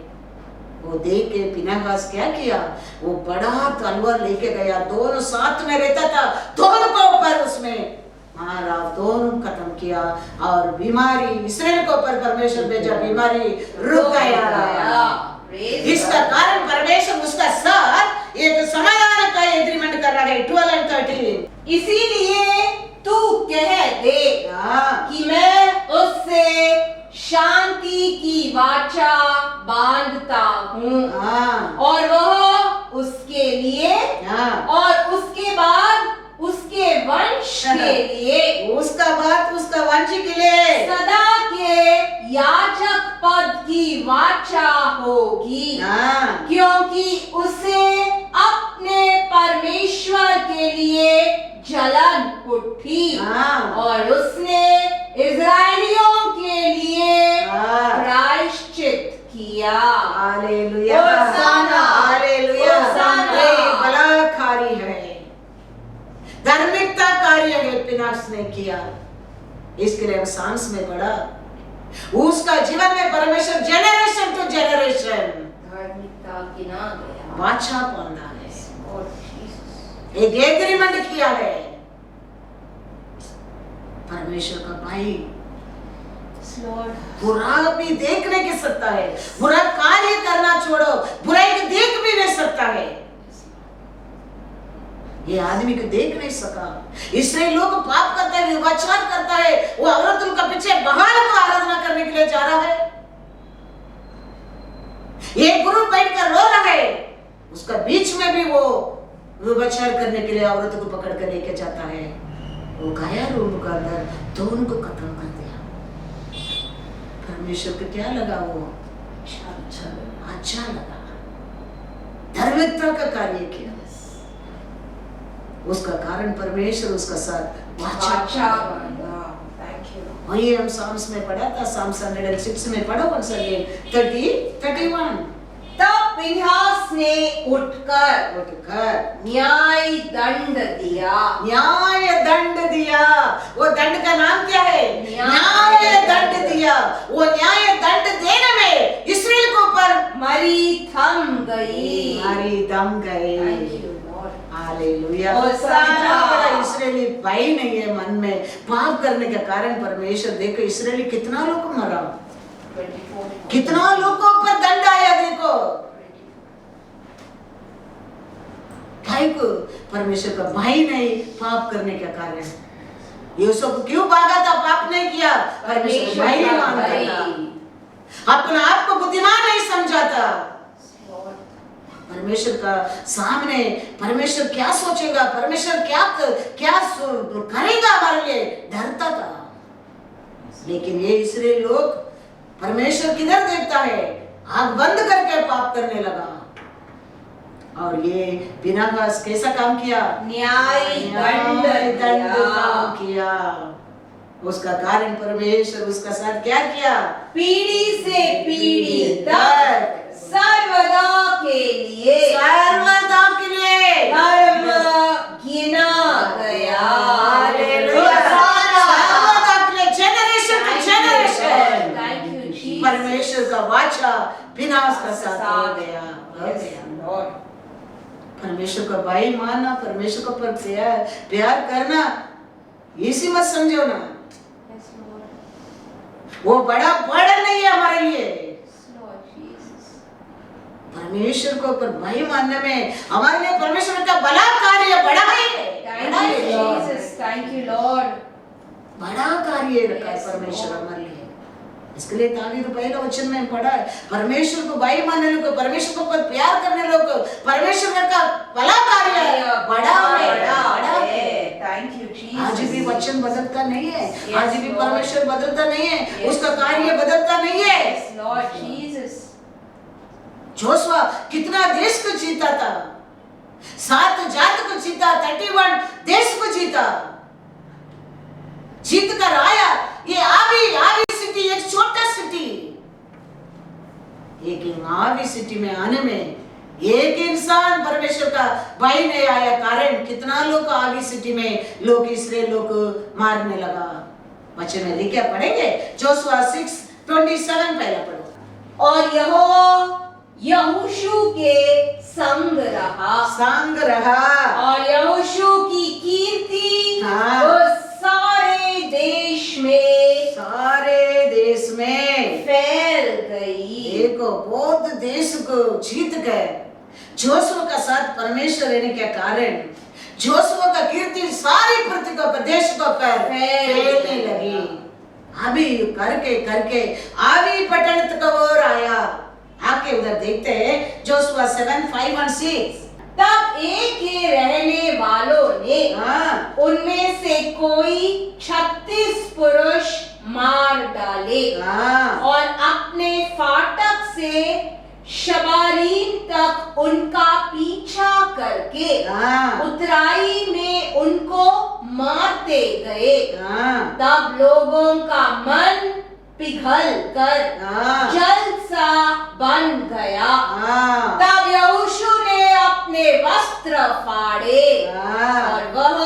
वो देख के फिनहास क्या किया? वो बड़ा तलवार लेके गया, दोनों साथ में रहता था, दोनों को ऊपर उसमें मारा, दोनों खत्म किया। और बीमारी इस्राएल को ऊपर परमेश्वर भेजा, बीमारी रुक गया। इसका कारण परमेश्वर उसका साथ एक समाधान का एग्रीमेंट कर रहा है। 12 और 13। इसीलिए तू कह दे कि मैं उससे शांति की वाचा बांधता हूँ और वह उसके लिए और उसके बाद उसके वंश के लिए, उसका बाद उसका वंश के लिए सदा के याजक पद की वाचा होगी, क्योंकि उसे अपने परमेश्वर के लिए जलन उठी और उसने इज़राइलियों के लिए प्रायश्चित किया। Hallelujah, hosanna, hallelujah. होसाना। ये बलात्कारी है, धार्मिकता कार्य है फिनहास ने किया। इसके लिए सांस में पड़ा, उसका जीवन में परमेश्वर जेनरेशन टू जेनरेशन धार्मिकता गिना गया, वाचा बांधा है, और एक एग्रीमेंट किया है। परमेश्वर का भाई बुरा भी देखने की सकता है, बुरा कार्य करना छोड़ो, बुराई को देख भी नहीं सकता है। ये आदमी को देख नहीं सका। इसलिए लोग पाप करता है, व्यभिचार करता है, वो औरत उनका पीछे बहाल को आराधना करने के लिए जा रहा है। ये गुरु बैठकर रो रहा है, उसका बीच में भी वो व्यभिचार करने के लिए औरत को पकड़ कर लेके जाता है। वो गया रूम का अंदर, दोनों को खत्म कर दिया। परमेश्वर को क्या लगा? वो अच्छा लगा, धार्मिकता का कार्य किया। उसका कारण परमेश्वर उसका साथ वाचा बांधा। वही हम साम्स में पढ़ा था, साम्स 106 में पढ़ो कौन सा ये 31। तब फिनहास ने उठकर न्याय दंड दिया। वो दंड का नाम क्या है? न्याय दंड दिया। वो न्याय दंड देने में इस्राएल को ऊपर मरी थम गई। हालेलुया। होसाना। बड़ा इस्राएली भाई नहीं है मन में, पाप करने के कारण परमेश्वर देखो इस्राएली कितना लोग मरा, कितना लोगों पर दंड आया। देखो भाई को परमेश्वर का भाई नहीं, पाप करने के कारण यूसुफ क्यों भागा था? पाप नहीं किया, परमेश्वर भाई नहीं मानता था, अपना आप को बुद्धिमान नहीं समझा था। परमेश्वर का सामने परमेश्वर क्या सोचेगा, परमेश्वर क्या करेगा हमारे लिए डरता था। लेकिन ये इस्राएल लोग परमेश्वर किधर देखता है, आंख बंद करके पाप करने लगा। और ये फिनहास कैसा काम किया, न्याय दंड काम किया। उसका कारण परमेश्वर उसका साथ क्या किया, पीढ़ी से पीढ़ी तक सर्वदा के लिए धर्म गिना गया। हालेलुया, सर्वदा के लिए, generation to generation. Thank you, Jesus. परमेश्वर का वाचा फिनहास का साथ हो गया। Yes, Lord. परमेश्वर का भाई मानना, परमेश्वर को पर प्यार करना, इसी मत समझो ना, Yes, Lord. वो बड़ा बर्डन नहीं है हमारे लिए। Yes, Lord Jesus. परमेश्वर को पर भाई मानने में हमारे लिए परमेश्वर का बड़ा कार्य बड़ा है। Thank you, Jesus. Thank you, Lord. बड़ा कार्य रखा है Yes, परमेश्वर Lord. हमारे लिए। इसके लिए दावीद पहले वचन में पढ़ा है, परमेश्वर को भाई मानने लोग, परमेश्वर को पर प्यार करने लोग, परमेश्वर का बड़ा कार्य बड़ा है, बड़ा है। Thank you, Jesus. आज भी वचन बदलता नहीं है, Yes, आज भी Lord. परमेश्वर बदलता नहीं है, Yes, उसका Lord. कार्य बदलता नहीं है। Yes, Lord Jesus. जोशुआ कितना देश को जीता था, 7 जात को जीता, 31 देश को जीता, जीत कर आया। ये आवी सिटी एक छोटा सिटी, लेकिन आवी सिटी में आने में एक इंसान परमेश्वर का भाई नहीं आया, कारण कितना लोग आवी सिटी में लोग इसराइल लोग मारने लगा। वचन में लिखा पढ़ेंगे, जोशुआ 6:27 पहला पढ़ो। और यहोवा यहोशू के संग रहा और यहोशू की कीर्ति हाँ। उस सारे देश में फैल गई। देखो बौद्ध देश को जीत गए जोशुआ का साथ परमेश्वर रहने के कारण जोशुआ का कीर्ति सारी पृथ्वी को देश को फैलने लगी। अभी करके आवी पटन तक और आया। आके उधर देखते हैं जोशुआ 7:5-6। तब एक के रहने वालों ने उनमें से कोई 36 पुरुष मार डाले और अपने फाटक से शबारीम तक उनका पीछा करके उतराई में उनको मारते गए। तब लोगों का मन पिघल कर जल सा बन गया। तब यहोशू ने अपने वस्त्र फाड़े और वह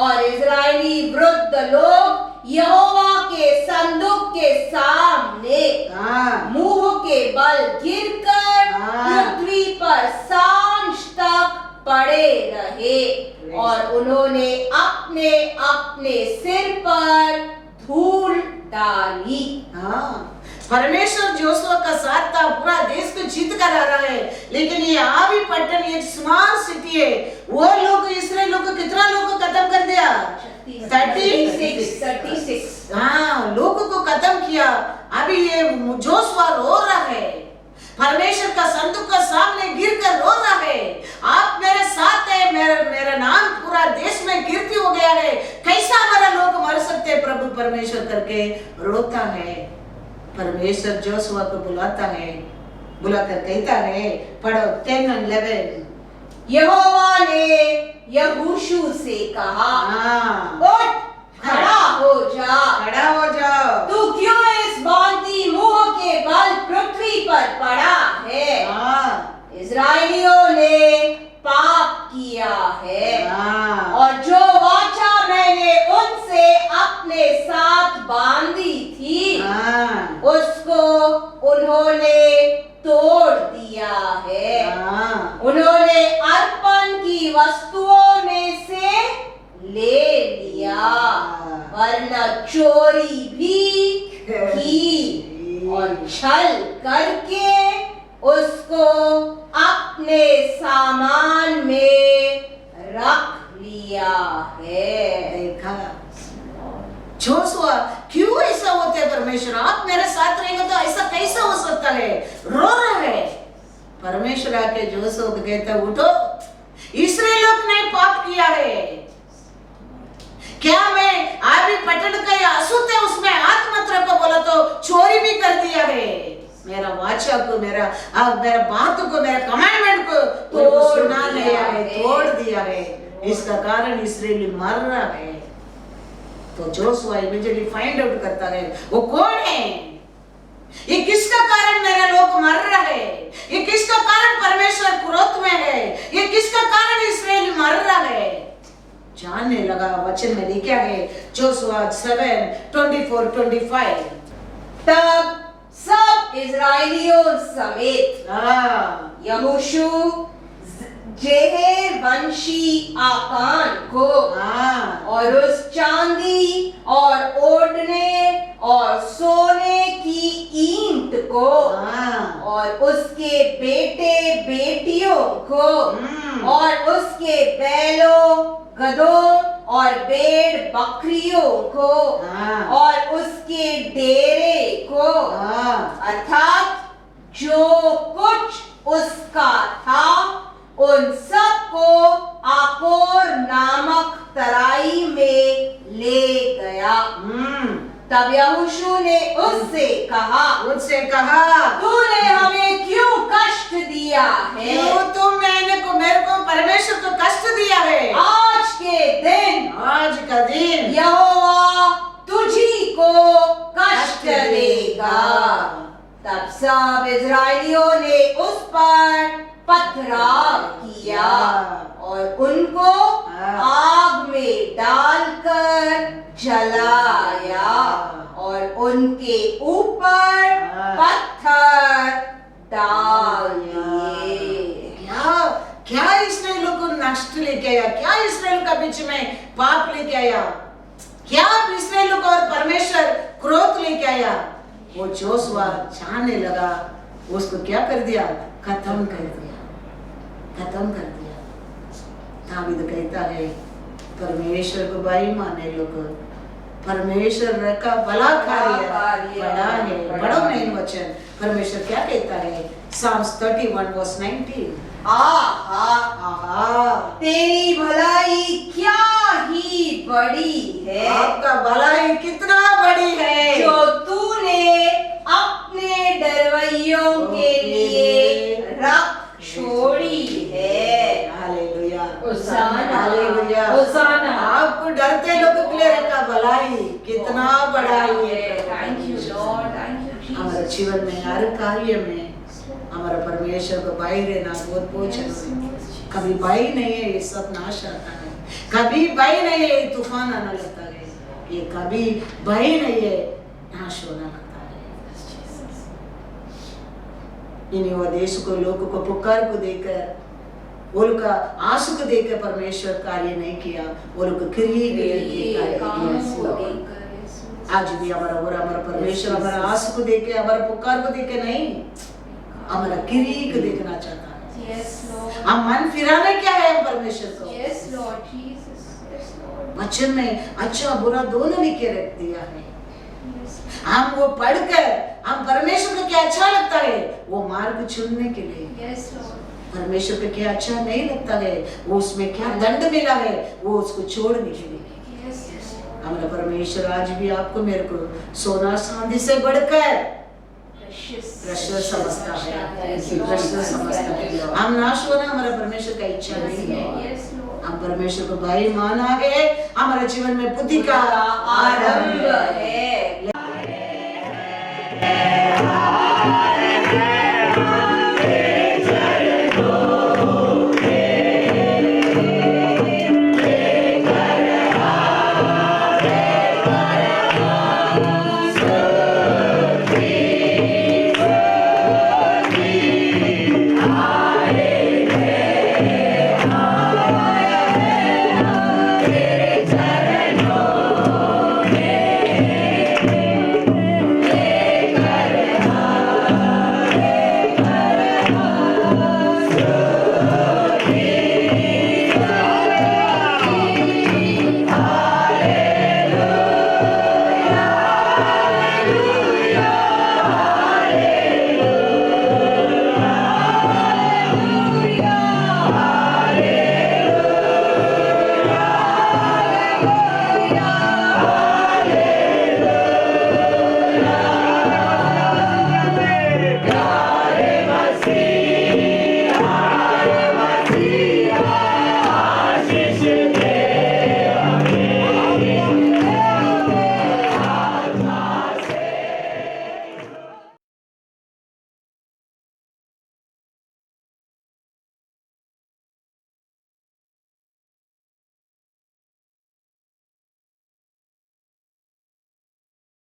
और इजरायली वृद्ध लोग यहोवा के संदूक के सामने मुंह के बल गिरकर पृथ्वी पर सांझ तक पड़े रहे और उन्होंने अपने अपने सिर पर धूल डाली। परमेश्वर जोशुआ का साथ था, पूरा देश को जीत कर आ रहा है, लेकिन ये आवी पट्टन एक स्मॉल सिटी है। वो लोग इसराइल लोग को कितना लोग को खत्म कर दिया, 36। हाँ, लोगों को खत्म किया। अभी ये जोशुआ रो रहा है, परमेश्वर का संदूक का सामने गिर कर रो रहा है, आप मेरे साथ है, मेरा नाम पूरा देश में कीर्ति हो गया है, कैसा हमारा लोग मर सकते हैं प्रभु परमेश्वर करके रोता है। परमेश्वर जोशुआ को बुलाकर कहता है, पढ़ो 10-11। यहोवा ने यहोशू से कहा, उठ खड़ा हो जा, तू क्यों इस भांति मुंह के बल पृथ्वी पर पड़ा है? इजराइलियों ने पाप किया है और जो वाचा मैंने उनसे अपने साथ बांधी थी उसको उन्होंने तोड़ दिया है। उन्होंने अर्पण की वस्तुओं में से ले लिया, वरना चोरी भी की और छल करके उसको अपने सामान में रख लिया है। देखा जोशुआ क्यों ऐसा होता है? परमेश्वर आप मेरे साथ रहेंगे तो ऐसा कैसा हो सकता है? रो रहा है। परमेश्वर आके जोशुआ को कहता उठो, इस्राएल लोग ने पाप किया है, क्या मैं आदि पटन का या अशुद्ध है उसमें हाथ मत रखो बोला तो चोरी भी कर दिया है, मेरा वाचा को मेरा बात को मेरा कमांडमेंट को सुना लिया है, तोड़ दिया है, इसका कारण इस्राएली मर रहा है। तो जोशुआ इमीडिएटली फाइंड आउट करता है वो कौन है, ये किसका कारण मेरे लोग मर रहा है, ये किसका कारण परमेश्वर क्रोध में है, ये किसका कारण इस्राएल मर रहा है, जानने लगा। वचन में लिखा है जोशुआ 7:24-25। तब सब इजराइलियों समेत यहोशू जेहेर वंशी आकान को और उस चांदी और ओढ़ने और सोने की ईंट को और उसके बेटे बेटियों को और उसके बैलों गधों और भेड़ बकरियों को और उसके डेरे को अर्थात जो कुछ उसका था उन सब को आकोर नामक तराई में ले गया। तब यहोशू ने उससे कहा तूने हमें क्यों कष्ट दिया है, क्यों तुम मेरे को परमेश्वर को कष्ट दिया है, आज का दिन यहोवा तुझी को कष्ट देगा। तब सब इजराइलियों ने उस पर पथराव किया और उनको आग में डालकर जलाया और उनके ऊपर पत्थर डाल दिए। क्या इस्राएल को नष्ट लेके आया, क्या इस्राएल का बीच में पाप लेके आया, क्या इस्राएल को और परमेश्वर क्रोध लेके आया। वो जोशुआ जानने लगा, उसको क्या कर दिया, खत्म कर दिया। दाऊद कहता है परमेश्वर को भाई माने लोग, परमेश्वर का भला कार्य बड़ा है, बड़ो नहीं वचन। परमेश्वर क्या कहता है Psalms 31:19, आहा तेरी भलाई क्या ही बड़ी है, आपका भलाई कितना बड़ी है, जो तूने अपने डरवैयों के लिए रख छोड़ी है। हालेलुया, होसाना, होसाना। आपको डरते लोगों के लिए रखा भलाई कितना बड़ा है। Thank you Lord, thank you. हमारे जीवन में हर कार्य में हमारा परमेश्वर को भाई रहना बहुत जरूरी। कभी भाई नहीं है ये सब नाश आता है, कभी भाई नहीं है तूफान आना लगता है, ये कभी भाई नहीं है नाश होना लगता है। इन्हीं वो देश को लोगों को पुकार को देकर वो लोग का आंसू को देकर परमेश्वर कार्य नहीं किया, वो लोग आज भी हमारा परमेश्वर हमारा आंसू को देके हमारा पुकार को देके नहीं, हमारा क्रिया को देखना चाहता है। हम मन फिराने क्या है परमेश्वर को। वचन में अच्छा बुरा दोनों लिखे रख दिया है। हम वो पढ़कर हम परमेश्वर को क्या अच्छा लगता है, वो मार्ग चुनने के लिए। परमेश्वर को क्या अच्छा नहीं लगता है, वो उसमें क्या दंड मिला है, वो उसको छोड़ने के लिए। हमारा परमेश्वर आज भी आपको मेरे को सोना चांदी से बढ़कर प्रेशियस समझता है। हम नाश होना हमारा परमेश्वर का इच्छा नहीं है। हम परमेश्वर को भाई माना है, हमारे जीवन में बुद्धि का आरंभ है।